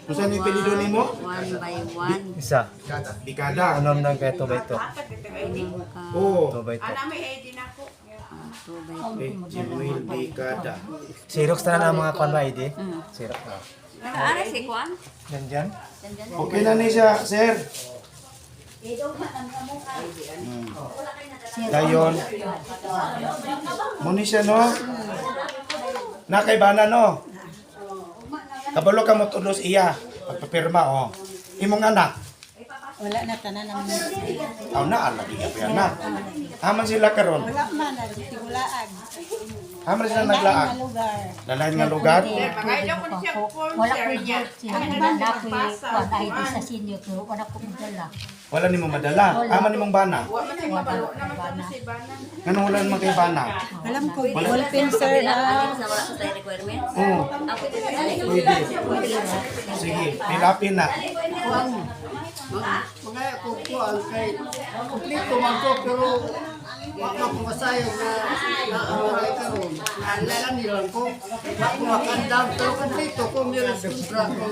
Kung saan yung pilido nimo? 1 by 1. Isa. Dekada. Ulam lang ka ito ba ito? Oo. Ito ba ito? 2 by Okay, Jimuel dekada. Xerox na ng mga kwan ba, ID? Xerox na. Nag-aaral si Kwan? Yan dyan? Okay na ni siya, sir. Dayon. Muni siya, no? Nakay bana, no? Kabalo ka mo tulos iya. Pagpapirma, oh. Imong anak. Wala na tanan ang Aw na, lagi ka pa na. Aman sila karon. wala man na tigulaan. Aman sila naglaag. Lugar. Lalain nga lugar. Wala ko yun. Sinanda ko yung ID sa senior ko. Wala ko madala. Wala nimo madala. Aman nimong bana. Wala ko bana. Ganun wala naman kay bana. Alam ko, ballpen sir na. Sa wala sa tayo requirement? Oo. Ako din sa Pwede. Sige, pilapin na. Mga kukuan kay kumpleto man ko pero wala ko masayang na ay karon. Naalala nilang ko. Ako makandam pero kumpleto ko meron sobra ko.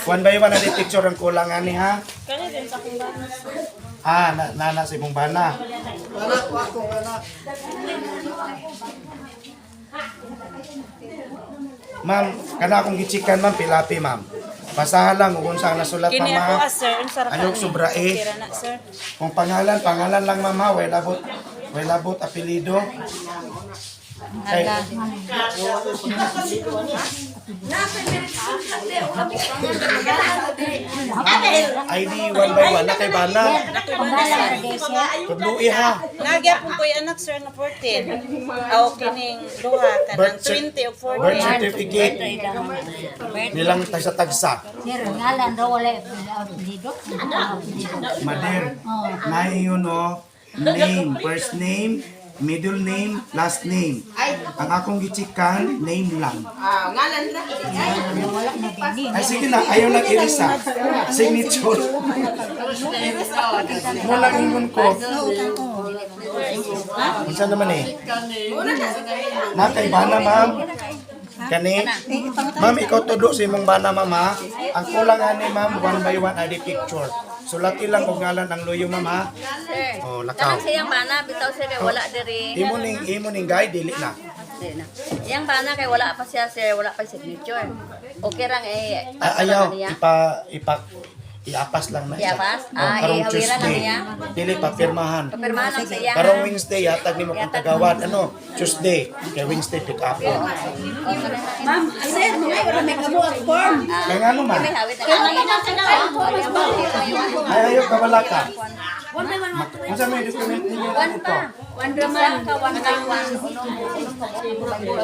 One by one na di picture ang kulang ani ha. Ah, nana sa imong bana. Wala ko ako kana. Ma'am, kana akong gichikan ma'am pilapi ma'am. Basahan lang kung saan nasulat Kini ako mama. sir, unsa ra Ayok sobra eh. Kira na sir. Kung pangalan lang mama, way labot apelyido. Ay, ID one by one na kay bana. Tudloi ha. Nagya po ko yung anak sir na 14. Aw kining duha kanang 20 o Birth 14. certificate. Nilang tagsa-tagsa. Sir, ngalan daw wala dito. Mader. Na yun no. Name, first name, middle name, last name. Ang akong gichikan, name lang. Wala na din. Ay sige na, ayaw nang irisa. Signature. Mo lang ingon ko. Unsa naman eh? Nakay bana ma'am. Kani, ma'am, ikaw todo sa imong bana ma'am ha. Ang kulang ani ma'am, one by one ID picture. Sulati lang og ngalan ang luyo ma'am ha. Sir, Oh, lakaw. kanang siyang bana, bitaw sir, wala diri. Imo ning guy dili na. Dili na. Yang bana kay wala pa siya sir, wala pa signature. Okay rang eh. Ayaw iapas lang na siya. Iapas? Oh, karong ihawiran lang Tuesday. niya? Dili pa pirmahan. Papirmahan lang sa iya. Karong Wednesday hatag nimo kung tagawad ano, Tuesday. Kay Wednesday pick up. Ma'am, sir, mga wala may kamo ang form. Kaya nga naman. May hawit na Ay ayaw kabala ka. Unsa may document ninyo na One ito? pa. One drama ka, one by one.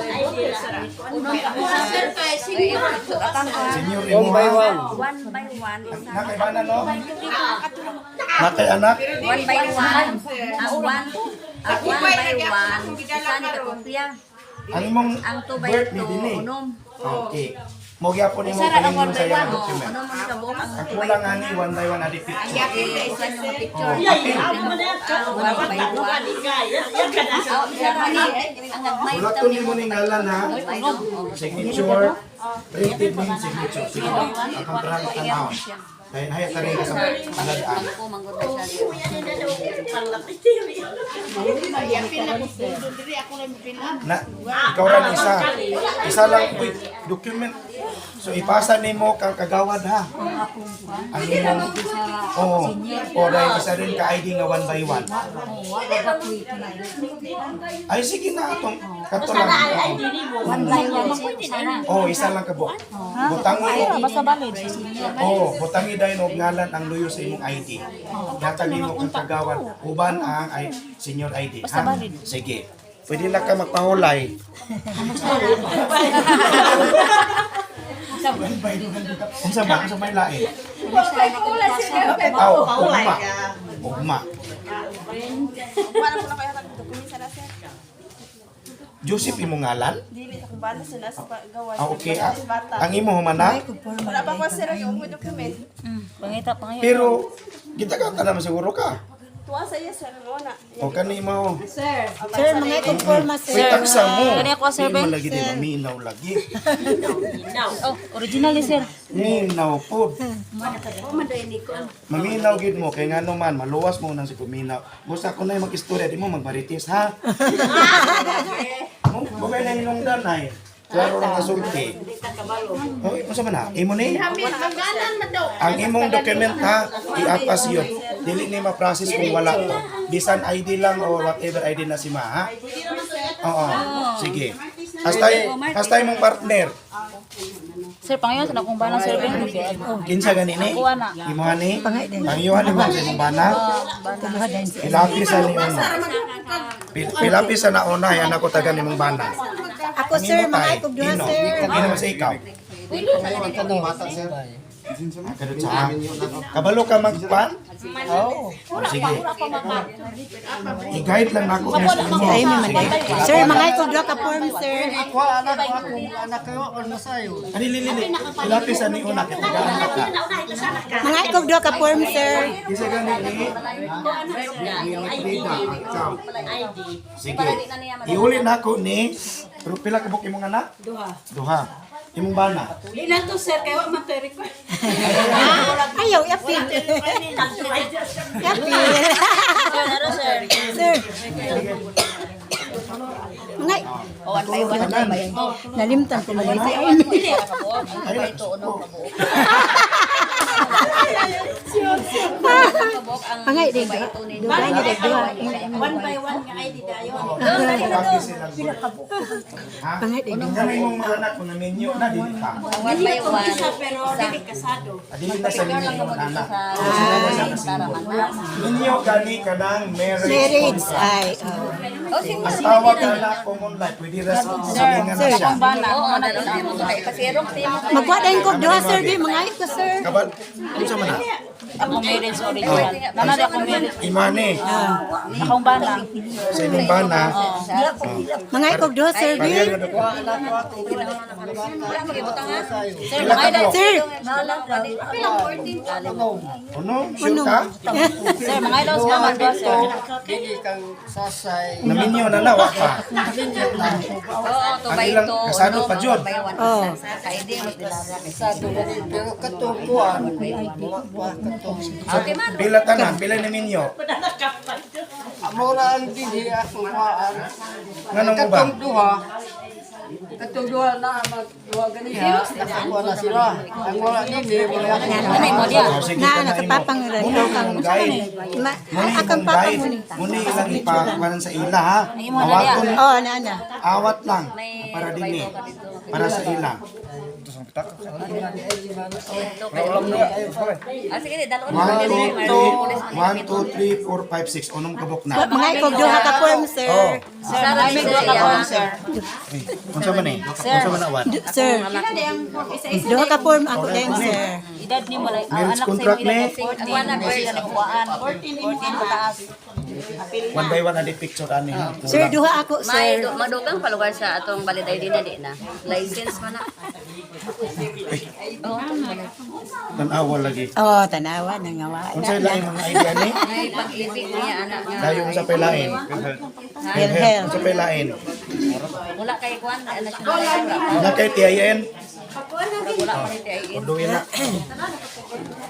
Unong ka. Sir, kay senior. Senior imo ha. One by one. Nakay bana no? Nakay anak? One by one. Ang one. Ang one by one. Isa ni kakopya. Ang imong Ang two by birth ni two. dinhi. Unom. Okay. Mo gyapon nimo Isa ra ang kaning one by sayang one. document. Unom mo sa buong ang Ang two by kulang ani one by one adi picture. Isa yung picture. Oh, apil. One by one. Ang nagmay Ulaton nimo ning ngalan ha. Signature. Printed name signature. Sige. Akong trang tanaw. Dahil hayat na rin ka sa paladaan. ko manggod na siya. Na, ikaw rin isa. Isa lang, uy, document. So, ipasa nimo kang kagawad ha. Ang imong, o dahil isa rin ka ID nga one by one. Ay, sige na, atong, kato lang. One by one. Sana. Isa lang ka buok. Butangi, Basta valid. butangi dahil og ngalan ang luyo sa imong ID. Datag nimo kang kagawad, uban ang senior ID. Ha? Sige. Pwede na ka magpahulay. Unsa ba? Unsa may lain? Aw, ugma. Ugma. Joseph imo ngalan? Dili ako bala sila sa gawas. Okay. Ang imo humana? Wala pa ko sir yung document. Pangita pa ngayon. Pero kita ka naman siguro ka. O kani mo. Sir, mga conforma Uy, sir. taksa mo. Kani ako, sir, Di mo Ben. lagi di maminaw lagi. Oh, original ni sir. Minaw po. Maminaw gid mo kay ngano man maluwas mo nang si kuminaw. Busa ko na mag-istorya di mo magmarites ha. Mo bagay na imong danay. Klaro lang kasulti. Oh, unsa man na? Imo ni? Ang imong document ha, i-atas yun. Dili ni ma-process kung wala to. Bisan ID lang or whatever ID na si ma ha. Oo. Sige. Hastay mong partner. Sir, pangayon sa nakong bana sir Ben. Kinsa gani ni? Kuha na. Imo ni? Pangiyuhan mo sa imong bana. Pilapis sa ni una. Pilapis sa nauna yan ako taga nimong bana. Ako sir, mga ikugduha sir. Ino sa ikaw. Kadot sa kabalo ka magpan? Oo. Sige. I-guide lang ako na sa imo. Ay, may Sir, mga ikugduha ka form sir. Ako, anak ko, anak ko, ano sa'yo? Ani lili. Pilapis sa ni una kita anak ka. Mga ikugduha ka form sir. Kinsa gani ni? Sige. Iuli na ako ni. Pero pila ka buk imong anak? Duha. Imong bana. Ilan to sir, kaya man to record. Ayaw, yapil. Yapil. Sir, ano sir? Sir. Mga nalimtan ko mga Ay, Pangay din ba? Dugay ni dagduha. One by one nga ID dayon. Pangay din. Kami mong mga anak ko na menu na dili pa. One by one. Isa pero dili kasado. Dili na sa menu ng anak. Para man. Menu gani kanang Marriage ay. Ang tawag ka na common life, pwede ras salingan na siya. Oo, ano mo to kay pasirong timo. Magwa dayon ko duha sir di mga ito sir. Kabal, ano sa mana? Akong marriage original. Nanad akong marriage. Imani, Akong bana. sa imong bana. Mga ikugduha sir di. Sir, mga idol. Sir. Ano? Sure ka? Sir, mga idol sa mga sir. Dili kang sasay. Na menu na nawa pa. Oo, to Ang by ilang to. kasado pa jud. Oh. ID mo tilara. Pero katukuan, mga katong. Okay man. Pila tanan, pila na menu. Mura ang dili ako maan. Nganong uban? Katong duha. Katong duha na magduha ganito. Ako na sila. Ang wala nini, wala Ano mo diya? Oh, sige Na ka na nakapapang imo. rin. Muna imong guide. Muna Akang imong papa guide. mo ni. Muna ilang ipakuan sa ila ha. Imo na diya. Awaton, Oh, na. awat lang. Para din para sa ila. Ah, sige, dalawa 1, 2, 3, 4, 5, 6. Unong kabok na. Mga ikugduha ka form sir. Oh. Sir, mga idol ka po, sir. Unsa man eh? Unsa man awat? Sir. Duha ka form ako dayon sir. Edad ni mo na Marriage anak sa contract imo ni? edad 14. Ako na birth na kuan. 14 pataas. One by one adi picture ani ha. Sir, duha ako May sir. madugang palugar sa atong valid ID na di na. License man na. Tanawa lagi. Oh, tanawa na nga wa. Unsa lang yung mga idea ni? May pag-ibig niya anak nga. Dayon sa pelain. Hel. Sa pelain. Wala kay kuan national. Na kay TIN. Wala pa ni TIN. Duwi na.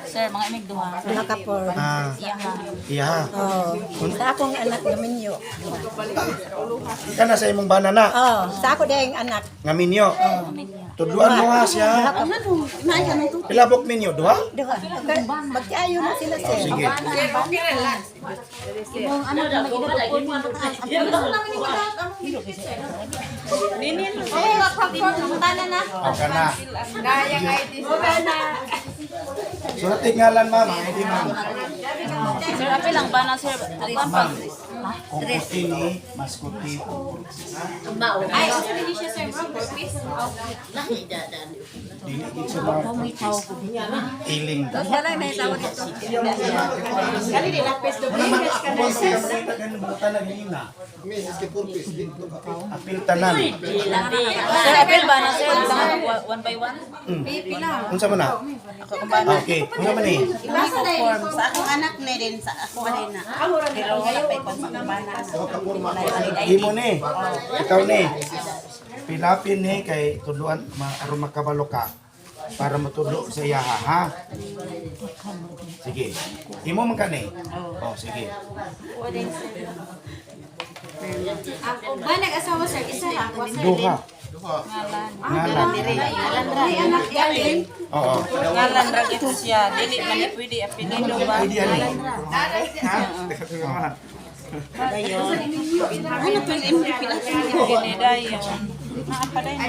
Sir, mga imig duha. Duha ka form. Ah, Iya ha. iya. Oh, sa akong anak na minyo. Kana sa imong banana. Oh, sa ako dayon anak. Nga minyo. Tudluan mo ha siya. Pilabok minyo, duha? Duha. Magkaayo na sila sir. Sige. O kana. Sulat ngalan ma'am, ID ma'am. Sir, apil lang bana sir. Kuan pa. Kung kuti ni, mas kuti. Ay, sabi niyo siya, sir, bro, please. Dili gid sa mga iling. Wala may tawag dito. Kali din, lapis to Ano man ako ba siya? Tagan buta na ganina. Apil tanan. Sir, apil ba na sir? One by one? Unsa man na? Ako kung paano. Okay, unsa man ni? Iba ko form. Sa akong anak ni din, sa ako rin na. Pero wala pa ikon sa kabana. Di mo ni. Ikaw ni. Pilapin ni kay tudluan aron makabalo ka para matudlo sa iya ha. Sige. Imo man kani. Oh, sige. Ba, nag-asawa, sir, isa lang po, sir. Duha. Ngalan. Ay, anak galing. Oo. Ngalan ra ito siya. Dili man ni pwede apelido ba? Pwede ani. Dayon. Ano pa ni MP pila kini dayon. Naapaday na.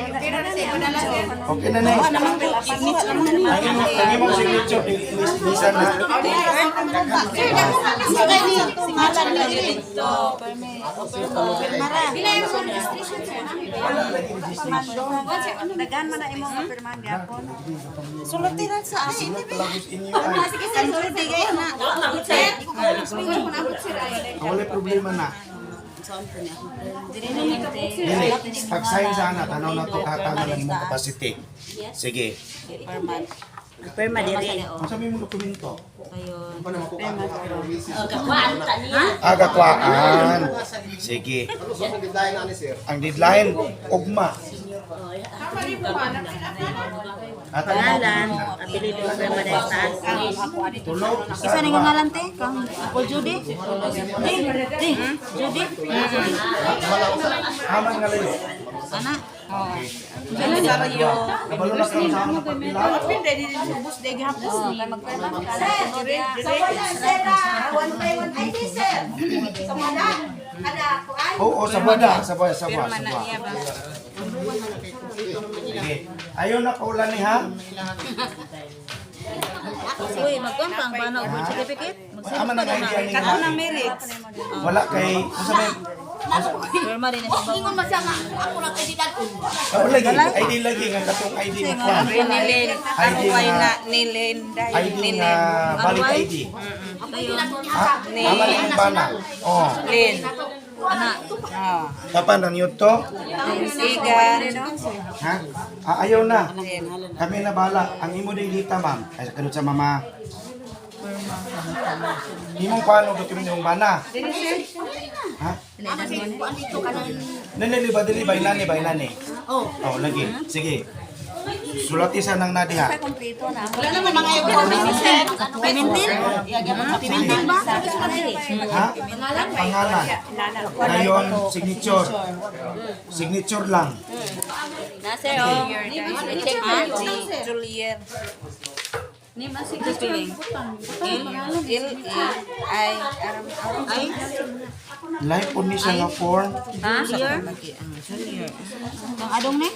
Okay na ni. Ang imong signature lisa na. Ngalan na dito. Bila yung mga registration, sir. Dagan man na imong pirmahan gyapon. Sulatiran sa akin. Talagos inyo ay. Sige, sir, sulod digay na. Sir, ikaw ko naabot, sir. Wala problema na. Dili, pag-sign sana, tanaw na to katanaw ng imong capacity. Sige. Perma diri. Ang sabi mo dokumento? Kakwaan. Sige. Ang deadline, ugma. At Ngalan, apelido perma diri taas. tulog. Isa ni ngalan te kang ako Judy. Judy. Aman nga layo. Ana. Rosario. Kabalo na sa sama ng pagpila. Apil diri din sa bus diri hapon. Kay magpirma ka. Oo, sabada. Sabada. Sige. Ayaw na paulan ni ha? Uy, magkumpang ba na og certificate? Aman ang idea ni Kato na merits. Wala kay, kung sabi, Pirma din sa Ingon masama, ako na kandidat ko. wala lagi, ID lagi, nga katong ID na kwan. Nilin. Ako ay na nilin ID dahil nga valid ID. Ha? Aman ang bana. Oh. Lin. ana. Kapan ang yuto? Sigan. Ha? Ayaw na. Kami na bala. Ang imo din dita, ma'am. Ay, kanot sa mama. Imong paano gatumin yung bana? Ha? Nilili ba? Dili ba? Ilani. Oh, lagi. Sige. Sulati sa nang nadi ha. Kompleto na. Wala naman mga yung sir. Pimentel ba? Ha? Pangalan. Ngayon, signature. Signature lang. Na sir, oh. I-check mo. Julier. Ni masig spelling. Ay. Lahi po ni siya nga form. Ha? Ang adong ni?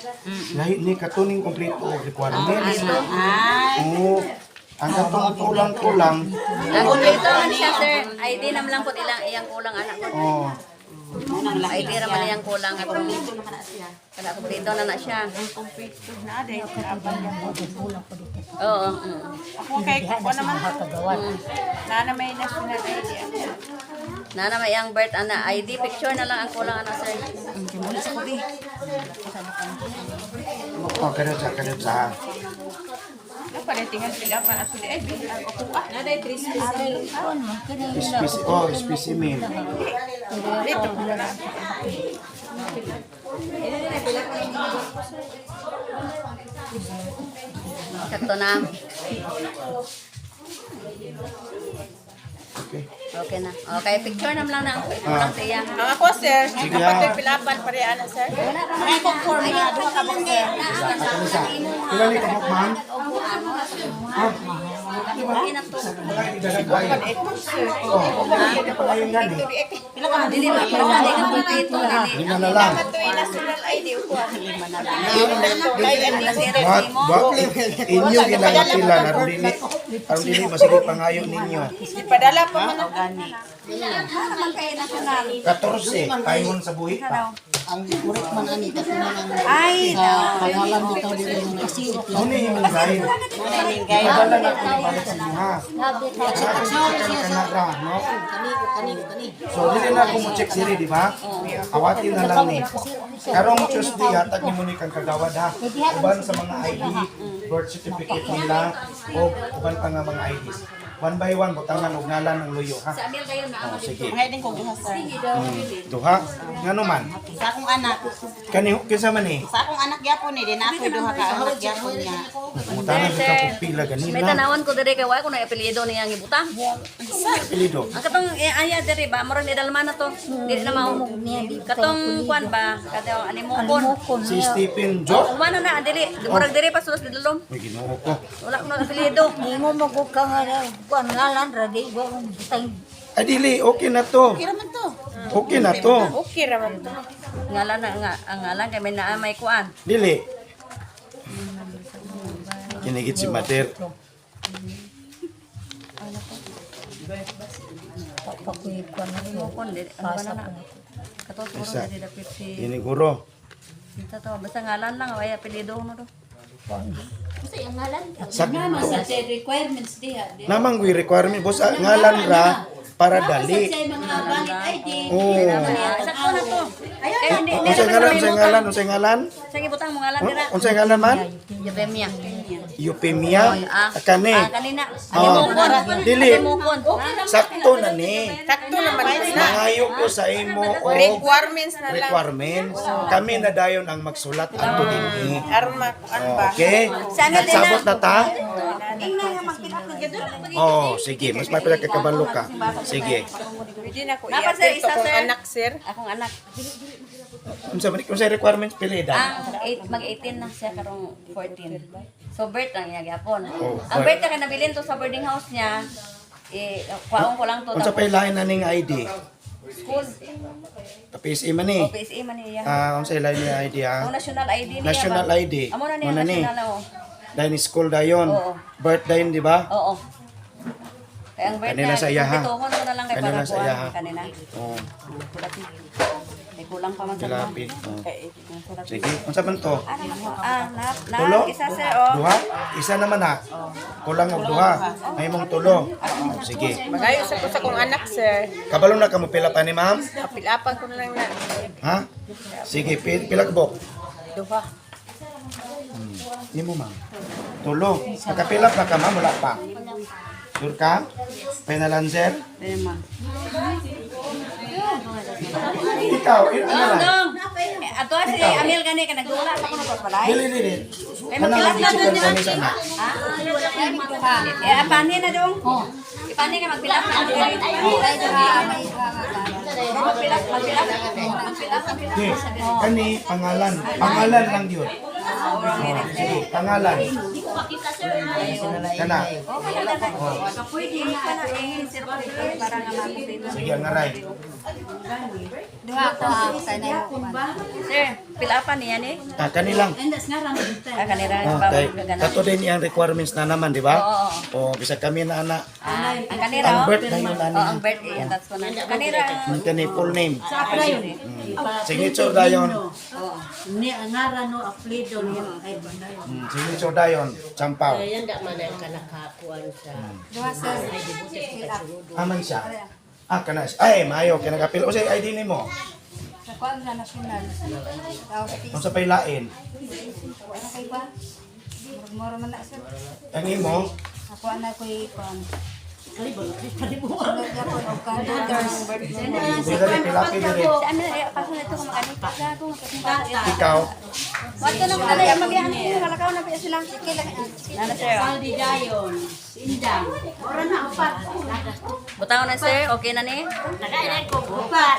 Lahi ni katuning kompleto o requirements. Ay. Oo. Ang katong kulang-kulang. Ang kompleto man siya sir. ID nam lang po ilang iyang kulang anak ko. Oo. ID raman iyang kulang atong. Kada kompleto na siya. Oo. Ako kay ko naman. Nana may national ID. Nana may ang birth ana ID picture na lang ang kulang ana sir. Oh, kanot sa. Palitingan sila para sa ay ako pa. Naday 3 Specimen. Dito. Sakto na. Okay. Okay na. Okay, picture nam lang na ang kulang sa iya. Ang ako sir, Sige, kapatid ha. pilapan pare ana sir. Ay, conform na. Doon ka mo, sir. Isa. Kilala ka mo, ma'am? Ha? Dili ba pala dili ka kompleto dili. Lima na lang. Katuwi national ID o Inyo ginangapila aron dili masigit pangayo ninyo. Ipadala pa man ako. 14 paingon sa buhi pa. Ang correct man ani kasi nang Ay, sa pangalan bitaw dili ng kasi Ano yung gain? Ipadala na ko balik sa inyo ha. Kanara, no? kani. So dili na ko mo check siri, di ba? Awatin na lang ni. Karong Tuesday hatag ni mo ni kang kagawad ha. Uban sa mga ID, birth certificate nila o uban pa nga mga IDs. One by one butangan og ngalan ng luyo ha. Sa Amil kayo na Oh, sige. Ngayon din ko duha sir. Duha. Ngano man? Sa akong anak. Kani kinsa man ni? Sa akong anak gyapon ni din ako duha ka anak gyapon niya. Mutanan kita kog pila May ganina. tanawan ko diri kay wa ko na apelyido niya ang ibutang. Pilido. Ang katong aya diri ba murag ni dalman na to. Dili na mao. Katong kuan ba? Katong animokon. Si Stephen Jo. Umano na dili. Murag diri pa sulos didulom. May Ginoo ko. Wala ko na apelyido. Ingo mo ko ka nga kuan ngalan ra di ba mo butang Ay dili, okay na to. Okay raman to. Okay na to. Okay raman to. Ngalan na nga ang ngalan kay may naa may kuan. Dili. Kinigit si Mater. pakuy kuan na yo. Animokon dili. Ano ba na? Katong siguro Isa. dili dapat si Ini guro. Ito to basta ngalan lang ay apelyido no do. Sakto. Sa requirements diha. Namang we requirement boss ngalan ra para dali. Mga valid ID. Oh. Sakto na to. Kaya hindi Unsay ngalan? Sige butang mo ngalan dira. Unsay ngalan man? Yubemia. Eupemia. Kani. Kanina. Oh. Dili. Animokon. Sakto na ni. Sakto naman na. Mangayo ko sa imo o Requirements na lang. requirements. Kami na dayon ang magsulat ato dinhi. Aron ano ba? Okay? Nagsabot na ta? Oh, sige. Mas mapila ka kabalo ka. Sige. Pwede na ko Dapat sir, i-update isa, ko sir. kung anak sir. Akong anak. Unsa requirements pilida? Mag-18 na siya karong 14. So birth ang iya gyapon. Oh, Ang birth ka nabilin to sa boarding house niya. Kuwaon ko lang to Unsa pay lain na ning ID? school. PSA man ni. O PSA man niya. Unsa lain ni ID Ang ha? national ID niya. National ba? ID. Amo na niya Muna ni. national oh. Dahil ni school dayon. Oo. Birth dayon, di ba? Oo. Kaya ang birth Kanila sa iya, ha? Bituhon ko na lang kay Kanila para sa iya, ha? kuwan kanina. Oh, Kulati. May kulang pa man sa pilapit. Oh. Kulati. Sige, unsa man to? Tulo? Isa sir oh. Duha? Isa naman ha. Kulang og duha. May mong tulo. Oh, sige. Magayo sa ko sa kong anak sir. Kabalo na kamo pila pa ni ma'am? Kapilapan ko na lang na. Ha? Sige, pila ka bok? Duha. Ni mo ma'am. Tulo. Nakapila pa ka ma'am, wala pa. Sure ka? Penalancer? Ayan ma. Ikaw, ano lang? Dong. Ato si Amil gani ka nagdula pa kuno pas balay. Dili. Kanang gichikan kami sa anak. Apani na dong. Ipani ka magpilas na diri. Magpilas. Di, kani pangalan. Pangalan lang yun. Sige, pangalan. Kana. Pwede na kana sir para nga makita. Sige, ang aray. Duha ko ang kanay ko. Sir, pilapan niya ni. Kani lang. Kanira Okay. Kato din yung requirements na naman, di ba? Oo. O, bisa kami na anak. Ang kanira. Ang birth na yun, Oh, ang birthday yan that's ko na. Kanira. Ang kani full name. Signature dayon. Ni ngaran no apelyido niya ay banay. Signature dayon. Champaw. Yan da man ang kanakakuan sa. Duha sa Aman siya. Kana siya. Ay, maayo. Kinagapil. O, say ID ni mo. sa kuan sa national. Tapos Kung sa pailain. ano kay ba? Mura man na sir. Ang imo. Ako ana ko'y kuan. Sunod gyapon og kanang Sige, pilapi diri. Si Amil paso nito ko makani. Gago kasi Ikaw. Wato na pala yung magyan ko kalakaw na piya sila. Nana sir. Saldi dayon. Indang. Ora na upat. Butaw na sir, okay na ni. Nagailan ko upat.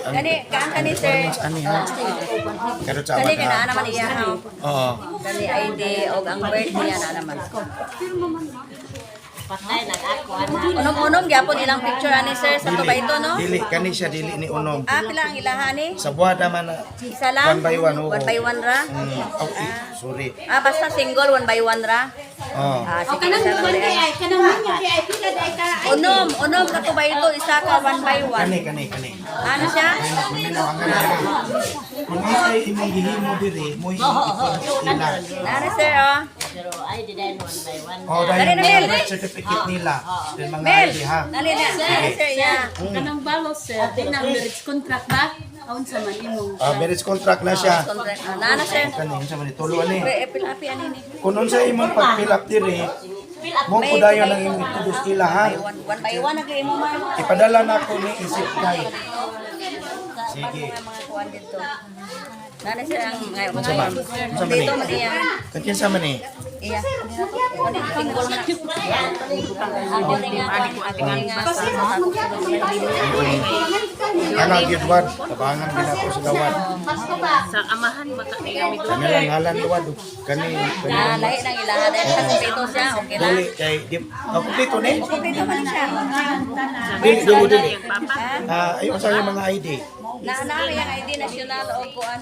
Kani kani sir. Ani ha. Karot sa Kani abad kana ha. naman iya ha. Oo. Kani ID og ang birth niya na naman. Unom-unom gyapon ilang picture ani sir sa tubayto no? Dili kani siya dili ni unom. Pila ang ilaha ni? Sa buwada man na Isa lang? 1 by 1 oo. 1 by 1 ra? Okay, sorry. Basta single 1 by 1 ra? Oh. Sige, isa lang rin. Unom ka tubayto, isa ka 1 by 1. Kani. Ano siya? Minaw ang ganun. Kung ay imong gihimo diri, mo ila. Nara sir oh. Oh, dahil Dali na, Mel. birth certificate nila. Then mga Mel, ID ha. dali na. Sir, yeah. Kanang balos sir, di na marriage contract ba? Aun sa man imong. Marriage contract na siya. Nana sir. Kani sa man tulo ani. Epil api ani ni. Kung sa imong pag-fill up diri, mo ko dayon ang imong tudus ila ha. 1 by 1 nagli mo man. Ipadala na ko ni isip kay. Sige. Mga kuan dito. Nana sir ang ngayon. Unsa man? Unsa man ni? Dito man iya. Kankin sa man ni? Iya. Single na. Ako nga. Ana gyud wad, tabangan gina ko sa dawad. Sa amahan ba ka kami Kani lang ngalan wad kani. Lahi nang ilaha dahil sa kumpleto siya. Okay lang. Dili kay di kumpleto ni. Kumpleto man siya. Dili. Ay usa yung mga ID. Naanami yung ID national o kuan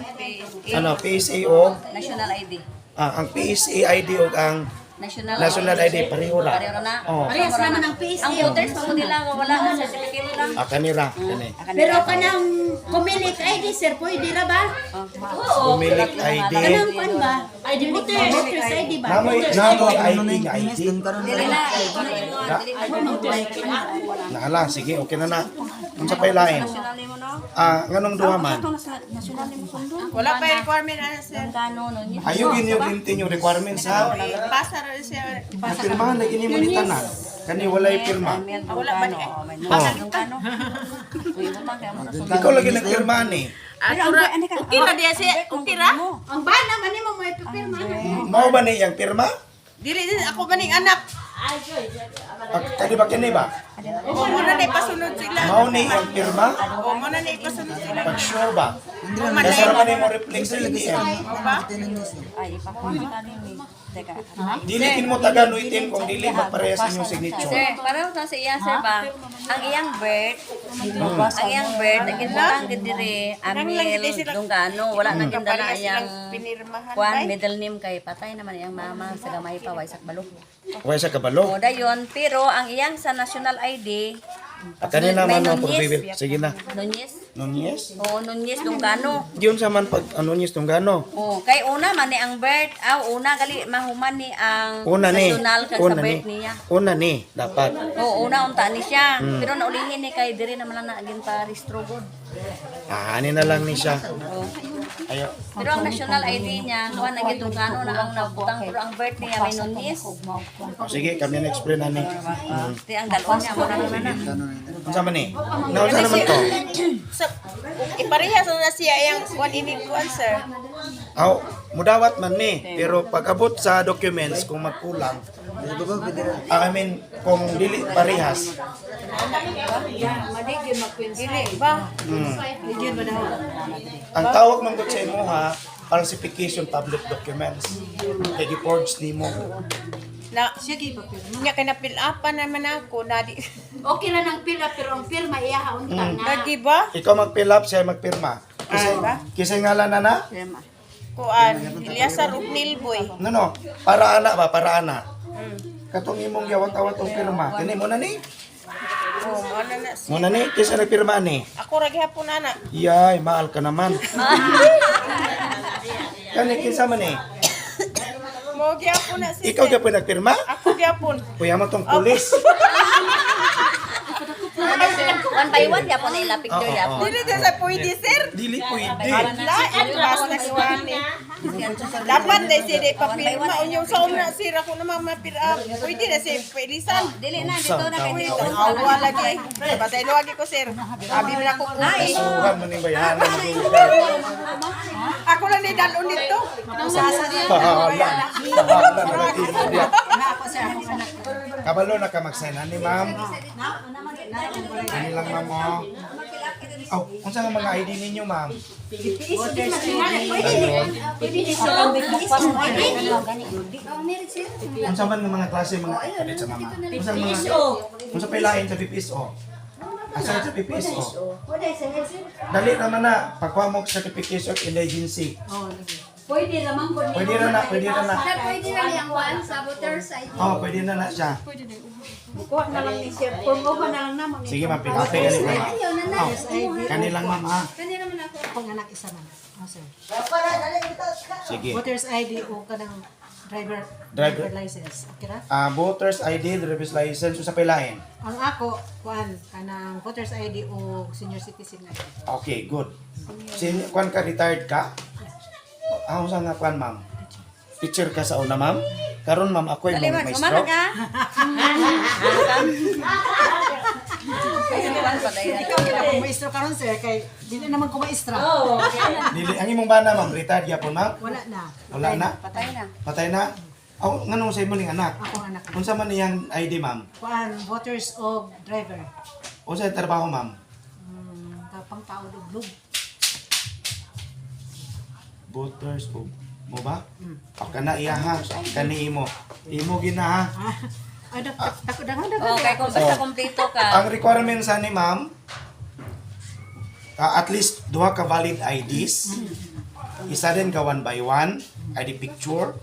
Ano, PSA o national ID. ang PSA ID o ang national ID pareho ra. Pareho na. Oh, Parehas naman ang PSA. Ang voters pa nila wala ang certificate lang. kanira kani. Pero kanang kumilik ID sir, pwede ra ba? Pumilik ID. Kanang kuan ba? ID voters ID ba? Namoy ID nga ID. Dili na. Nahala, sige, okay na na. Unsa pay lain? National mo no? Nganong duha man? National mo sundo. Wala pa yung requirement ano sir. Kano no? Ayugin yung lintin yung requirements ha. Pasa rin siya. Pirmahan na gini mo ni tanan. Kani walay pirma. Wala ba ni? Yung kano? Ikaw lagi nagpirma ni. Okay ra diya siya. Okay ra? Ang bana man nimo mo ipipirma. Mao ba ni yang pirma? Dili din ako maning anak. Kani ba kini ba? O muna na ipasunod sila. Mao ni yang pirma? O muna na ipasunod sila. Pag sure ba? Kasi naman ni mo reflex sa ATM. Ay, ipapakita ni. Teka. Dili mo taga nuitin kung dili magparehas inyong signature. Sir, parang sa iya sir ba? Ang iyang birth, naging gid diri Amil Dungano, wala nang gindala iyang Pinirmahan kuan middle name kay patay naman iyang mama sa gamay pa way sakbalo. Way sa kabalo. O dayon, pero ang iyang sa national ID Kanina man may mo pagbibil. Sige na. Nunez. Nunez? O Nunez Dungano. Diyon sa man pag Nunez tunggano. O kay una man ni ang birth, una gali mahuman ni ang Una ni. national kag sa Una ni. birth niya. Una ni dapat. O una unta ni siya. Pero naulihin ni kay diri naman lang na agin pa restro god. Ani na lang ni siya. O. Ayo. Pero ang national ID niya, kuha na gitungkano na ang nabutang, pero ang birth niya may Nunez. Sige, kami na-explain ani. Di ang dalon niya, mura naman na. Unsa man ni? Naunsa naman to? Sa iparehas na siya yung kuan ini kuan sir. Aw, mudawat man ni, pero pag abot sa documents kung magkulang, I mean, kung dili parehas. Dili ba? Ang tawag man gud sa imuha, falsification public documents. Kay gi-forge nimo. Na sige pa nya kay na-fill upan naman ako na di. Okay na nang pila pero ang pirma iya unta na. Lagi ba? Ikaw mag-fill up, siya magpirma. Kasi ngalan na na? Kuan Eliasar ug Nilboy. No, para ana ba? Para ana. Katong imong gawat-awat og pirma. Kani mo na ni? Oh, ano na siya. Mo na ni, kisa nagpirma ni. Ako ra gihapon ana. Yay, mahal ka naman. Kani kinsa man ni? Mo gihapon na siya. Ikaw gyapon nagpirma? Ako gihapon. Kuya mo tong pulis. One by one, yapon na ila picture Oo, yapon. Dili din sa pwede sir. Dili pwede. Lain bas na kuan ni. Dapat na siya di papirma unyong sa una sir ako naman mapira. Pwede na siya pwedisan. Dili na, dito na kay dito. Awa lagi. Basay lagi ko sir. Abi na ko kuis. Suhan man ning bayanan. Ako lang ni dalon dito. Bahala. Kabalo na ka magsign ani ma'am. Ani lang ma'am. Oh, unsa nga mga ID ninyo, ma'am? Unsa man nga mga klase mga kapit sa mama? Unsa pa ilain sa PPSO? Asa sa PPSO? Dali naman na pagkuha mo certification of indigency. Pwede naman po. Pwede na na, pwede na na. Pwede na niyang kuhaan sa voters ID. Oh, pwede na na siya. Kuha na lang ni sir. Purmuha na lang naman. Sige, ma'am, pikape galit na. Ayaw na na. Oh, kanilang ma'am ha. Kanya naman ako. Akong anak isa man. Oh, sir. Sige. Voters ID o kanang driver license. Okay ra? Voters ID, driver's license, sa pilahin. Ang ako, kuan kanang voters ID o senior citizen ID. Okay, good. Kuan ka, retired ka? Ako sa nga kuan, ma'am. Teacher ka sa una, ma'am? Karon ma'am, ako yung Dali, maestro. sumana ka. Ikaw kina ko maestro karon sir kay dili naman ko maestra. Dili, ang imong bana, ma'am, retired yapon, ma'am? Wala na. Wala na? Patay na. Patay na? Ako, nganong sa imo ning anak? Akong anak. Unsa man iyang ID, ma'am? Kuan voters o driver. Unsa ang trabaho, ma'am? Tapang tao duglog. Voters mo ba? O kana iya ha, kani imo. Imo gina ha. Ay dako dangan Okay, kung basta kompleto ka. Ang requirement sa ni ma'am, at least duha ka valid IDs. Isa din ka 1 by 1 ID picture.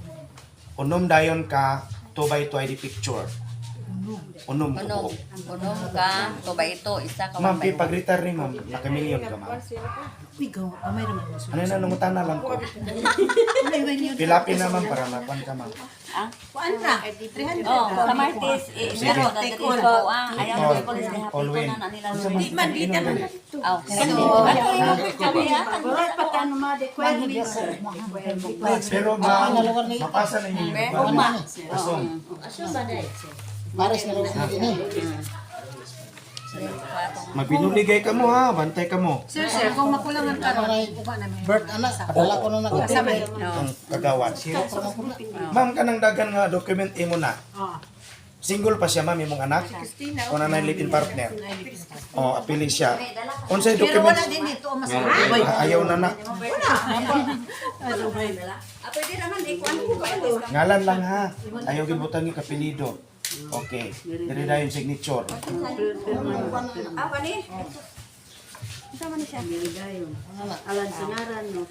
Unom dayon ka 2 by 2 ID picture. Unom Unom. ko. Unom ka. Ito ba ito? Isa ka Ma'am, ba? pag-retire ni ma'am, naka-million ka ma'am. Uy go, amay naman mo. Ano na nangungutan na lang ko. Uy, Pilapin naman para makuan ka ma'am. kuan ra. 300. Oh, sa Martes, pero na dito ko ayaw na ko sa All win. hapon na nila. Di man di na. Aw. Ano yung kami ha? Wala pa tayo ma-requirements. Pero mapasa na yung asong. Pares na lang sa ini. Magbinuligay ka mo ha, bantay ka mo. Sir, kung makulangan ka ron, uba namin. Birth anak, dala ko na Kasama. Ang kagawad. Ma'am, kanang dagan nga document imo na. Oh. Single pa siya ma'am, imong anak. O na live-in partner. O, apili siya. Unsay Pero document? wala din dito mas Ayaw na na. Pwede naman ikuan ko ba ito? Ngalan lang ha. Ayaw gibutan ni kapilido. Okay. Diri dayon signature. Ah, kani? Alan sinaran no.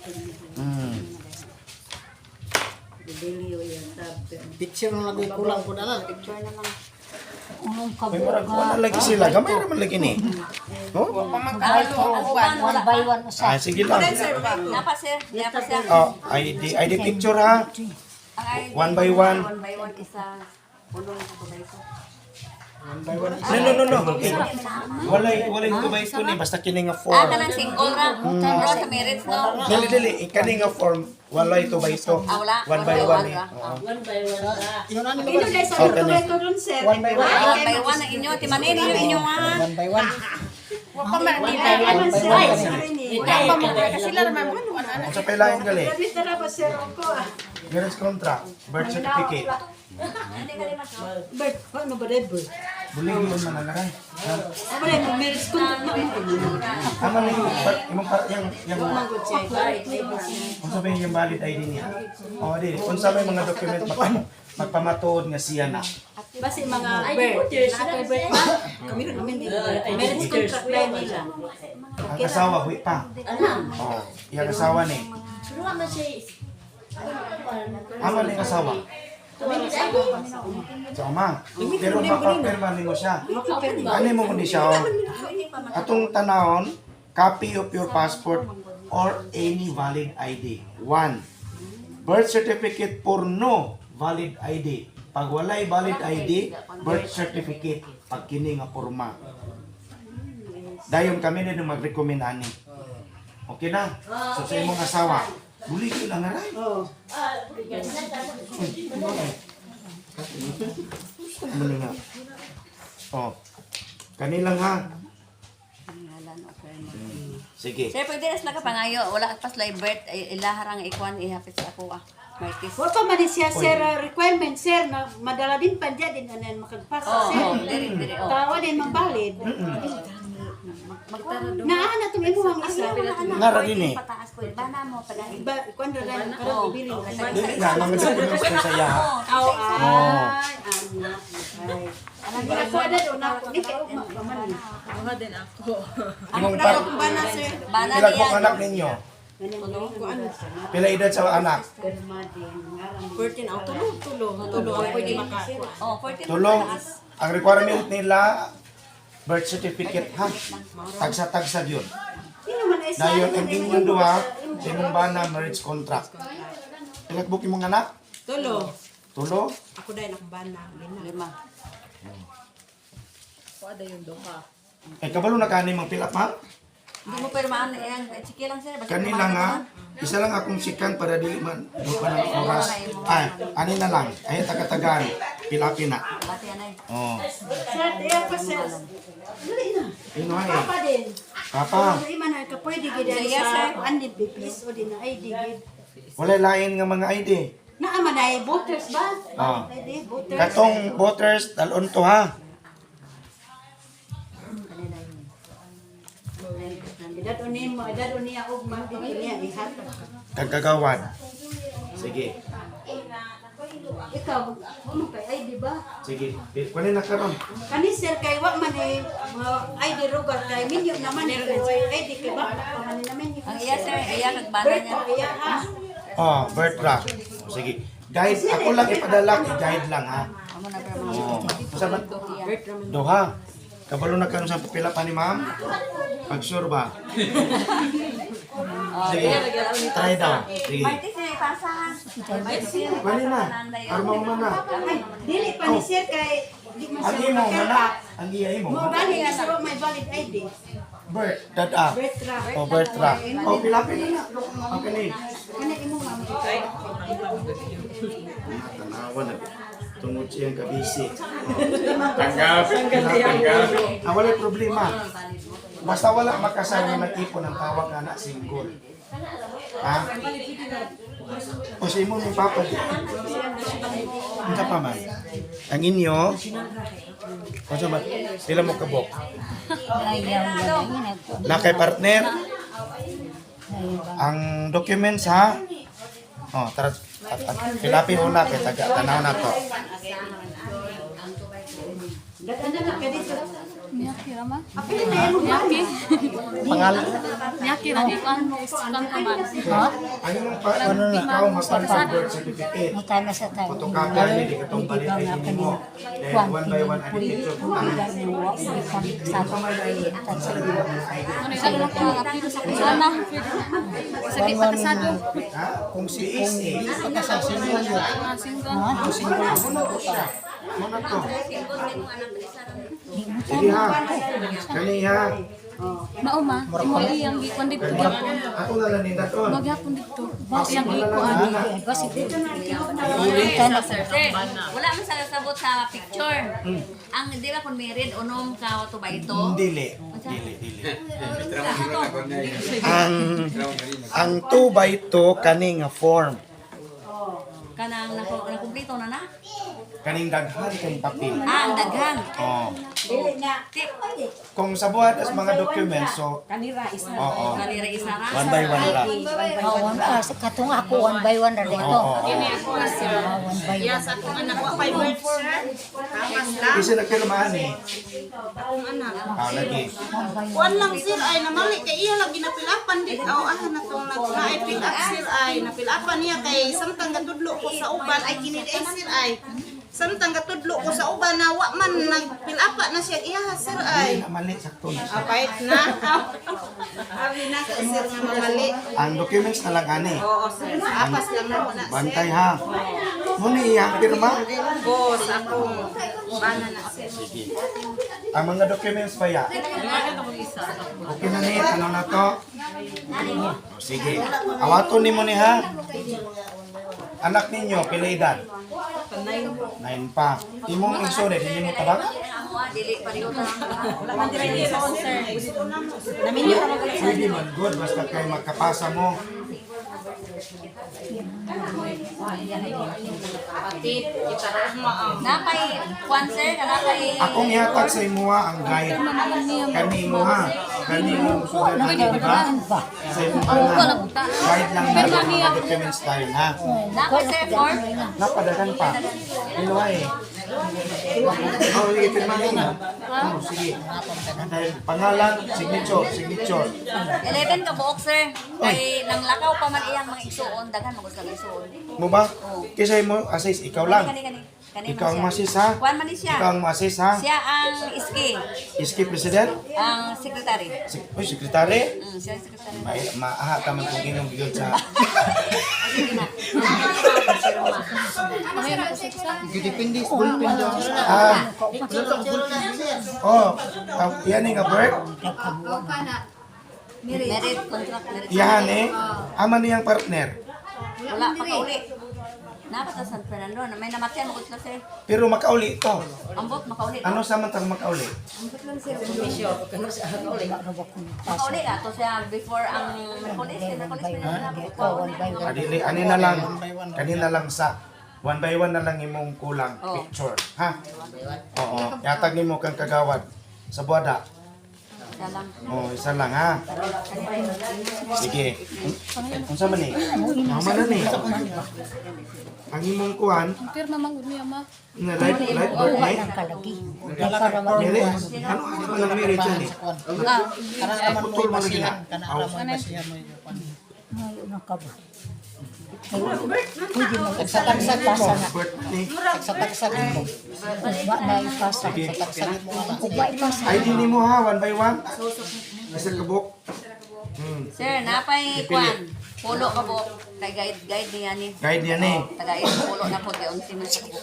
Picture na lang kulang ko na lang. May murag wala lagi sila. Gamay naman lagi ni. Oh? one by one usa. Sige lang. Napa sir? Napa sir? Oh, ID picture ha. 1 by 1. 1 by 1 isa. Ulong ko ba ito? No. Okay. Walay ko ba ito ni basta kini nga form. Kanang single ra. Pero sa marriage no. Dili kani nga form walay to ba ito. Wala. 1 by 1 eh. Oo. Yun ano Ino ba? guys, Oh, kani. ito dun sir. 1 by 1. 1 by 1 ang inyo. Timanin ninyo inyo ha. 1 by 1. Wa pa man nila. Alan sir. Wala pa man sila naman ano. Unsa pa ilain gali? Dito na ba sir ko? Marriage contract, birth certificate. Bird, ano ba red bird? Bulig yun man ngaran. Wala mo marriage contract na. Ama na yung imong yung unsa ba yung valid ID niya? Oh, di. Unsa ba yung mga document magpamatuod nga siya na? Basi mga bird. Na bird pa. Kami rin namin dito. Marriage contract na nila. Ang asawa buhi pa. Oh, iyang asawa ni. Ama ni asawa. So, ma, pero mapapirma nimo siya. Ano mo kundi siya? Oh? Atong tanahon, copy of your passport or any valid ID. 1. Birth certificate for no valid ID. Pag walay valid ID, birth certificate. Pag kini nga porma. Dayon kami na mag-recommend ani. Okay na? So sa imong asawa, buli ko lang aray. Ano nga? Oh. Kanilang ha. Sige. Sir, pwede na sila kapangayo. Wala pas live birth. Ilaharang ikuan ihapit sa ako ah. Martis. Wa pa man siya sir requirement sir na madala din pa din anan makagpasa sir. Diri. Tawa din mang valid. Naana to mo ang isa. Nara din eh. Pataas ko. Bana mo, tagahin. Ba, kuan ra lang karong bibiling. Dili nga, mga documents ko sa iya. Aw, Oo. Alam ko na do na ko. Di kay maman. Mga din ako. Imong par... Bana sir. Bana Pila po niya. anak ninyo? Pila edad sa anak? 14 ang tulo ang pwede makakuha. Oh, 14 Tulong. Ang requirement nila, birth certificate ha. Tagsa-tagsa yun. Dayon, ang inyong duha, sa imong bana marriage contract. Ilat buki mong anak? Tulo. Tulo? Ako dahil akong bana. Lima. Kuha yung duha. Eh, kabalo na kani mang pila pa? Hindi mo pirmaan yan. Sige lang sir. Basta Kanila nga, isa lang akong sikan para dili man pa ng oras. Ay, ani na lang. Ay, taga-tagaan. Pila-pina. Bati yan ay. Oh. Sir, diya pa sir. Dali na. Ino ay. Papa din. Papa, Dili man ka pwede gid Sige, sa sir. andit bipis o din na ID gid. wala lain nga mga ID. Naa man ay voters ba? Oh. ID voters. Katong voters, talon to ha. Dad niya og man din niya ihatag. Kagkagawad. Sige. Ikaw, mo kay ID ba? Sige. Kunin na karon. Kani sir kay wa man ay ID rugal kay minyo naman pero ID kay ba pa man naman ni. Ang iya sir, iya nagbana niya. Iya ha. Oh, birth track. Sige. Guide, ako lang ipadala. Guide lang ha. Amo na pero Oh. Sa ba? Doha. Kabalo na karon sa pipila pa ni ma'am? Pag sure ba? Sige. Try daw. Sige. Martis na ipasa. Bali na. Armaw man na. Ay, dili pa ni sir kay di man Ang siya imo man na. makakita. Ang iya imo. Mo bali nga sa may valid ID. Birth. Dada. Birth track. Oh, birth track. Oh, pilapin na. Okay na. Kani imo ma'am. Tanawa na. Tungod siyang kabisi. Tanggap. Tanggap. Wala problema. Basta wala makasama ng tipo ng tawag na anak single. Ha? O sa imo ni Papa. Ano pa man? Ang inyo, o sa ba? Sila mo kabok. Na kay partner, ang documents ha? O, tara, pilapin mo na kay taga tanaw na to. Ano na kay dito? Pangalan? Ha? Ano nang pa, ano na ikaw magpapag birth certificate? Mutana sa tayo. Photocopy ang hindi katong balik ay hindi mo. Then one by one ang picture kung ano. Ha? Kung si Isi, muna to. Sige ha. Kani ha. Mauma, imo iyang gikuan dito. Ako na lang nila to. Maghapon dito. Iyang Wala gikuan. lang na. Sir, wala man sa sabot sa picture. Ang di ba kung married unom ka wato ba ito? Dili. Dili. Ang 2 by 2 kaning nga form. Kanang nakumpleto na na? Kaning daghan kay papel. Ah, ang daghan. Oh. Dili na. Tip. Kung sa buhat as mga documents, so Kanira is na. oo. Kanira isa ra. One by one ra. Katong ako 1 by 1 ra dito. Oo. Yes, akong anak ko kay birth sir. Tapos lang. Kasi nagpirmahan eh. Akong anak. Lagi. Kuan lang sir ay namali kay iya lang ginapilapan dit aw na tong nag fill up sir ay napilapan niya kay samtang gatudlo ko sa uban ay kini sir ay samtang gatudlo ko sa uban na wa man nagpilapa na siya iya sir ay Mali, sakto na siya. apait na abi na sa sir nga mamali Ang documents na lang ani. oo sir apas lang na na Bantay ha. Muna iyang pirma. boss akong bana na sir Ang mga documents pa ya. Okay na ni, ano na to? O, sige. Awaton ni mo ni ha. Anak ninyo, pila edad? 9 pa. Imong insure, hindi mo tabak? Dili pareho ta. Pwede man, good. Basta kayo magkapasa mo. Pati, ikaroon mo ang Napay, kwan sir, napay... Akong ihatag sa imuha ang guide. Kani imuha. Kani imong sugat na diba? Sa imuha na. Guide lang na lang mga documents tayo ha. Napay sir, form. Napadagan pa. Inuhay. Oh, sige, pirmahin na. Oh, sige. Dahil pangalan, signature. 11 ka buok sir. Kay nang lakaw pa man iyang mga isuon, daghan mo gusto ng isuon. Mo ba? Kisay mo, assist, ikaw lang. Kani. Ikaw ang ma-assist ha? Kwan man ni siya. Ikaw ang ma-assist ha? Siya ang iski, Iski President? ang secretary. Uy, sekretary? Siya ang secretary. Maaha taman kung ginong bigod sa... Depende sa bulpin daw. Yan nga Bert? Merit contract, merit. Yan Ama niyang partner. Wala pa kauli. Napat sa San Fernando, may namatyan mo sila sir. Pero makauli ito. Ambot makauli. Ano samantang makauli? Makauli ka to siya before ang Merkulis Kanina lang sa 1 by 1 na lang imong kulang picture. Ha? Oo. Yatag nimo kang kagawad sa buwada. Isa lang ha. Sige. Unsa man ni? Mama na ni. Ang imong kuan, Pirma manggod niya ma. na light birthday. Miri, ano lang miri dyan eh? Karang naman mo Putol mo lagi ibasihan. na. Kana Aw. naman ibasihan mo yung kuwan. Tagsatagsan mo. Birthday. Tagsatagsan mo. Sige. Tagsatagsan mo. ID nimo ha, 1 by 1. Isa kabuk. Sir, napay kwan. Pulo ka po. Kay guide niya ni. Guide yan eh. Tagain pulo na po. Kaya unti man siya po.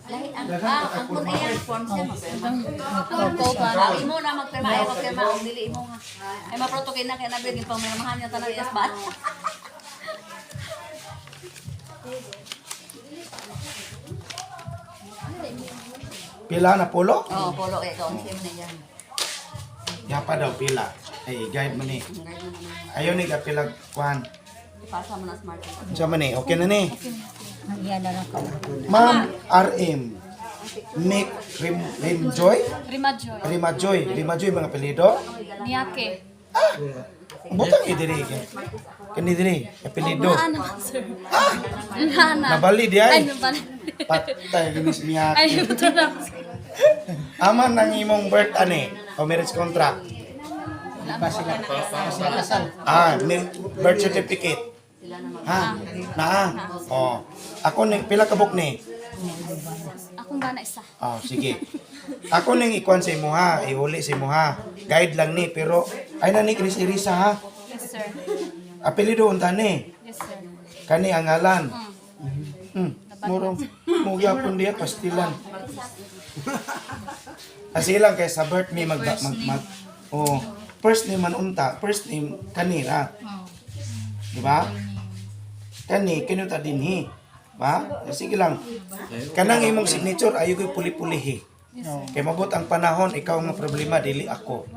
Lahi ang kung iyang form siya magpirma. Ang imo na magpirma, ay magpirma. Ang dili imo nga. Ay maprotokin na kaya nabigin pang mayamahan niya tanang iyasbat. Pila na pulo? Oo, pulo kaya ikaw. Unti mo na yan. Yapa daw pila. Ay, guide mo ni. Ayaw ni ka pila kuan. Ipasa mo na smart. Siya man eh. Okay na ni. Ma'am RM. Nick Rimjoy? Rimajoy. Rimajoy mga apelido? Miyake. Butang idiri. Kani diri, apelido. Ano sir? Nana. Nabali di Ay, ay. nabali. Patay ginis niya. Ay, ito na. Aman nang imong birth ani o marriage contract. Sila kasal. Birth certificate. Ha? Naa. Oh. Ako ning pila ka book ni? Akong gana isa. Oh, sige. Ako ning ikuan sa imo ha, ihuli sa imo ha. Guide lang ni pero ay na ni Chris Irisa ha. Yes sir. Apelido unta ni. Yes sir. Kani ang ngalan. Murong gyapon diya pastilan. Kasi lang kay sa birth me first name man unta, first name kanira. Di ba? Kani ta dinhi. Ba? Sige lang. Kanang imong signature ayo koy puli-pulihi. Kay mabot ang panahon ikaw ang problema dili ako.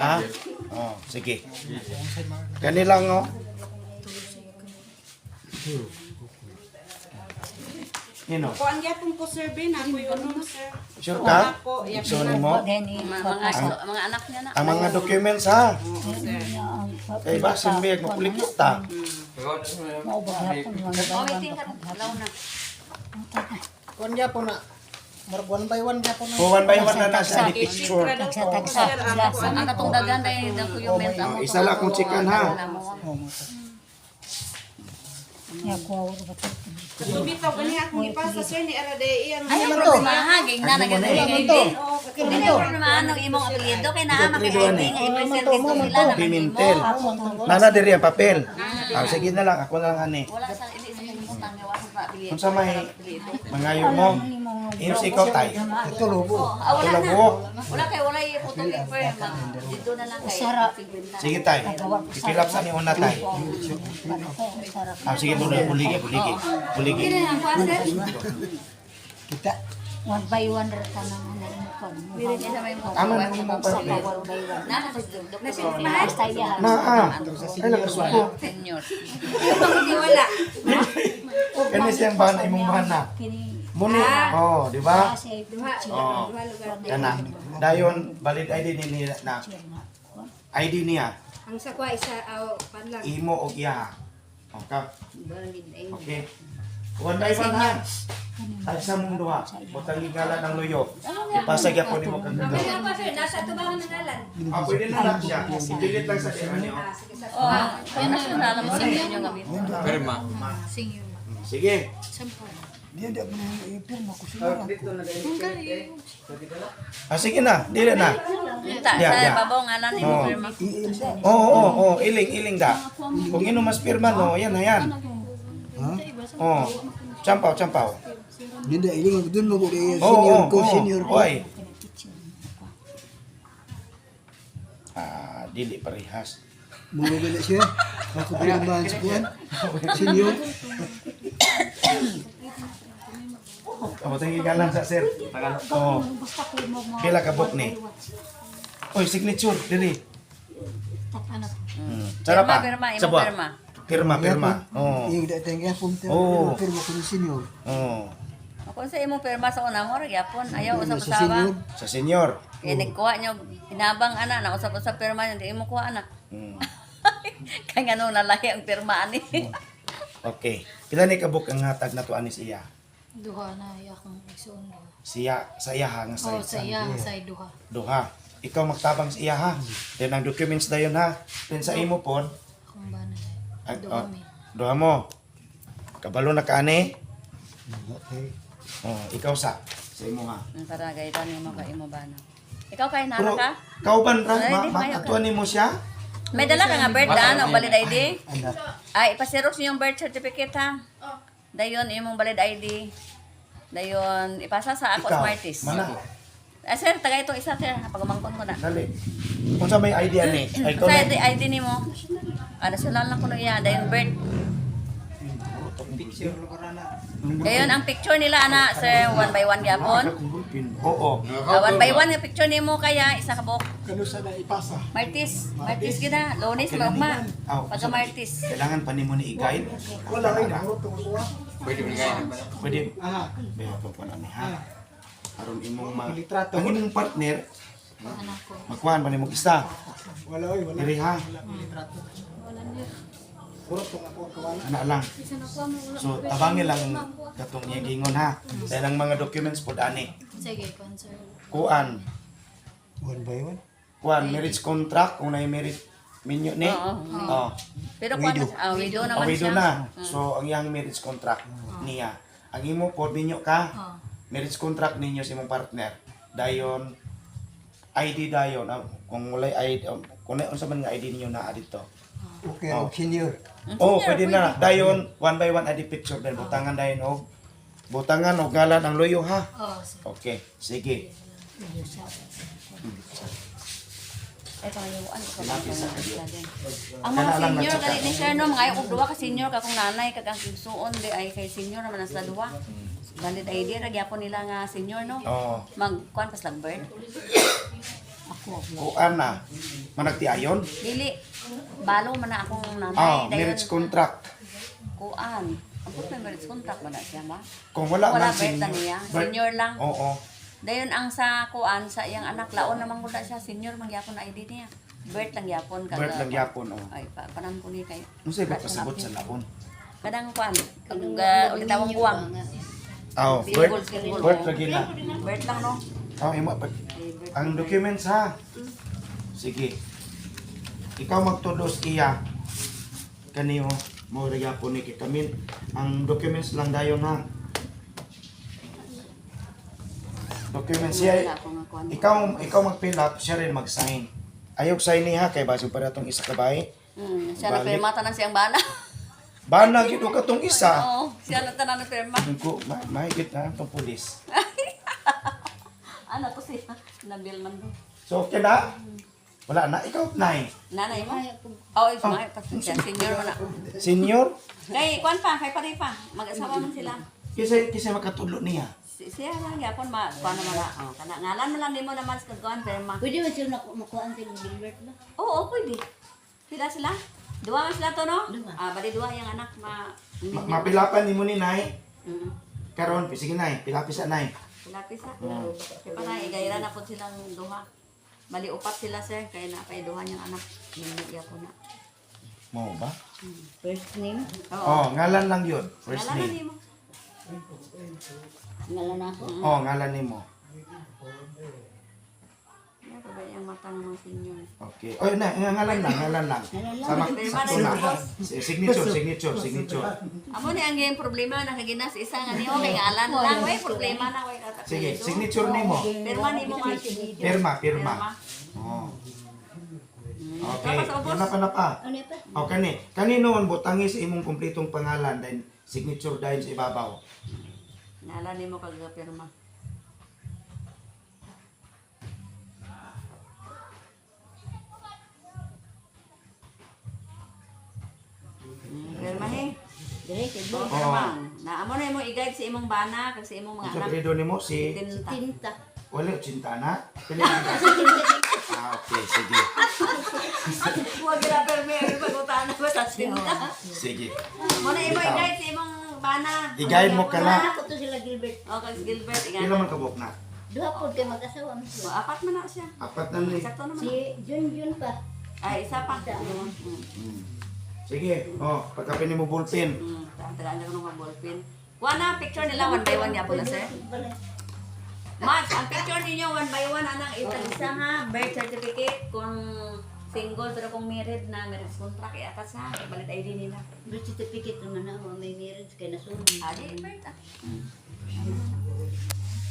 Ha? Oh, sige. Kani lang oh. kuan gyapon po sir Ben, ako yung ano sir. Sure ka? Ako, yan. So mo? Mga anak niya na. Ang mga documents ha. Kay basin big mapulik kita. Waiting ka. Alaw na. Kuwan niya po na. Marag 1 by 1 niya po na. O 1 by 1 na sa di picture. Ang katong dagan dahil ng kuyument ang Isa lang kung chicken ha. Bitaw gani akong ipasa sir ni Arade iyang. Ay, mahaging na nagagawin. Hindi na problema anong imong apelyido kay naa maki-ID nga i-present dito sila na Pimentel. Nana diri ang papel. Sige na lang ako na lang ani. wala sa hindi sa kalimutan nga wasan pa apelyido. Kung sa may mangayo mo, iyos ikaw tay. Ito lobo. Wala Ito na. lobo. Wala kay wala yung photographer. Dito na lang kay Pigwintan. Sige tay. Ipilap sa ni una tay. Sige doon buligi. Buligi. Kini ang pastor. Kita. One by one ra ka na ano mo kon. Dili niya sa may mo. Aman ang imong Sa partner. one by one. Na Basta iya. Ay nakasuko. senior. Wala. Kani siyang bana imong bana. Muni. Oh, di ba? Oh. Kana. Dayon valid ID ni na. ID niya. Ang sakwa isa panlang. Imo og iya. Okay. Okay. One by one ha. Tagsa mong duha. Butang ngala ng luyo. Ipasag yapon nimo kang duha. Nasa tubahan ng ngalan. Pwede na lang siya. Delete lang sa kanya niyo. Oh, kaya na alam mo sa inyo gamit. Perma. Sige. Dia tidak pernah pirma ko sila. Sige na. Dili na. Kita sa babaw ngalan ni mo pirma. Oo. Iling da. Kung ino mas pirma no, yan na yan. Oh. Champaw. Dia ini dun mo ko dia Oo. senior ko senior ko. Oy. Dili parehas. Mo gala siya. Ako pinambahan sa kuan. Senior. Oh, tingin ka lang sa sir. Oh. Pila ka book ni? Oy, signature dili. Cara pa? Pirma, Sa buwan? pirma. Pirma. Oh. Yung datang ya pun Oo. pirma ko ni senior. Oh. Ako sa imong pirma sa una mo, gyapon ayaw usap Sa senior. usawa. Sa senior. Kaya nagkuha nyo, inabang ana, na usap-usap pirma nyo, di mo kuha ana. Hmm. Kaya nga nung nalahi ang pirma ani. Okay. Pila ni ka book ang hatag na to ani siya? Duha na iya kong igsoon. Siya sa iya ha nga Oh, sa sa iya, sa duha. duha. Ikaw magtabang sa iya ha. Then ang documents dayon ha. Then sa imo pod, Akong bana. duha mo. Kabalo na ka ani? Okay. Oh, ikaw sa imo ha. Ang taragay ito ni mo ka imo ba na. Ikaw kay nana Pero ka? kauban ra Ay, di mayo ka. atuan nimo siya? May dala ka nga birth na, ang valid ID. Anak. Ay, ipasirox niyo yung birth certificate ha. Dayon, imong valid ID. Dayon, ipasa sa ako Ikaw. Smarties. Mana? Sir, taga ito isa sir, pagumangkon ko na. Dali. Unsa may idea ni? Ay ko Sa na. ID ni mo. National lang ko na iya, dayon birth. Dayon, ang picture nila ana, sir, one by one gyapon. Oo. One by one nga picture nimo kaya isa ka buok. Kano sa na ipasa? Martis gina, Lunes magma. Pagka Martis. Kailangan pa nimo ni i-guide. Wala rin. Pwede mo nga. Pwede. Ah. Beha pa pa nami ha. Aron imong Litrato. ang imong partner magkuhan pa nimo isa. Wala oy, wala. Diri ha. Puro tong ako kawan. Ana lang. So tabangin lang katong iyang gingon ha. Sa ilang mga documents pod ani. Sige, concern. Kuan. One by one. Kuan marriage contract kung nay marriage minyo ni. Oh. Pero kung widow naman Awido siya. na. So ang iyang marriage contract niya. Ang imo pod ninyo ka. Marriage contract ninyo sa imong partner. Dayon ID dayon kung walay ID kung unsa man nga ID ninyo naa dito. Okay, og senior. Oh, pwede na. Dayon one by one ID picture then butangan dayon og butangan og ngalan ang loyo ha. Oh, sige. Okay, sige. Ito yung ano ka ba? Ang Kana mga lang senior nagtsaka. gali ni sir no, mga og duwa ka senior ka kung nanay kag ang suon di ay kay senior naman sa duwa. Valid ID ra gyapon nila nga senior no. Oh, Magkuan pas lang birth. kuan na. Managti ayon. Dili balo man na akong Oh, nanay marriage dayon contract. kuan. Ang may marriage contract ba na siya ba? Kung wala Wala man birth na niya. Senior lang. Oo. Dayon ang sa kuan sa iyang anak laon naman gud na siya senior man gyapon na ID niya. Birth lang gyapon kag Birth lang gyapon oh. Ay panan ko ni kay. Unsa ba pasabot sa laon? Kadang kuan kag ulit tawag kuwang. Oh, birth lagi na. Birth lang no. Oh, imo pa. Ang documents ha. Sige. Ikaw magtudos iya. Kaniyo mo ra gyapon ni kami. Ang documents lang dayon ha. Documents siya. Ikaw mag-fill up, siya rin mag-sign. Ayog sign niya kay baso para tong isa ka bae. Siya na pirma tanan siyang bana. Bana gid ka tong isa. Oo, siya na tanan na pirma. Ko mahigit na tong pulis. Ano to siya? Nabil man do. So okay na? Wala na ikaw nay. Nanay mo? Oh, is mga siya senior man na. Senior, Kay kuan pa, kay pare pa. Mag-asawa man sila. kisa makatudlo niya. Siya lang yapon kuan naman na. Oh, kana ngalan mo lang nimo naman sa kagawan perma. Pwede ba sila makuha ang Gilbert ba? Oo, pwede. Sila. Dua man sila to no? Dua. Bali dua yung anak Mapilapan nimo ni nay. Mm. Karon sige nay, pilapis sa nay. Lapis ha. Kaya pa na igayra na po silang duha. Bali upat sila sir kaya na kay duha niyang anak. Hindi yapon na. Mo ba? First name? Oh, ngalan lang yun. First Ngalan na name. nimo. Ngalan ako. Oh, ngalan nimo. Yan pa ba yung mata ng mga senior? Okay. Oh, ngalan lang. Sama sakto na. Signature. Amo ni ang game problema nakaginas isa nga niyo kay ngalan lang way problema na way kata. Sige, signature nimo. Pirma nimo man Pirma. Oh. Okay. Ano pa? Ano pa? O kanino man butangi sa imong kumpletong pangalan then signature dahil sa ibabaw. Ngalan nimo kag pirma. Pirma he. Dire kay Oh. Pirma. Na amo na imo i-guide sa imong bana kag sa imong mga Sa anak. apelyido nimo si Tinta. Tinta. wala cinta na. Okay, sige. Huwag gila perme ang pag-utana ba sa tinta. Sige. Mo na imo i-guide sa imong bana. I-guide mo ka na. Ako to sila Gilbert. Okay, si Gilbert Kailan ingana. man kabuk na? Duha po kay mag-asawa mo So, sila. apat man na siya. Apat na ni. Sakto naman. Si Jun pa. Ay, isa pa. Sige. Oh, pagkapin mo ballpen. Tagaan na ko ng ballpen. Kuha na picture nila one by one niya po na sir. Mas, ang picture ninyo one by one anang isa ha, birth certificate kung single pero kung married na marriage contract atas ha, balit ID nila. Birth certificate naman ako, may marriage kay nasunod. Adi, birth ah.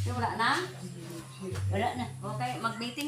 Yung wala na? Wala na. Okay, mag-meeting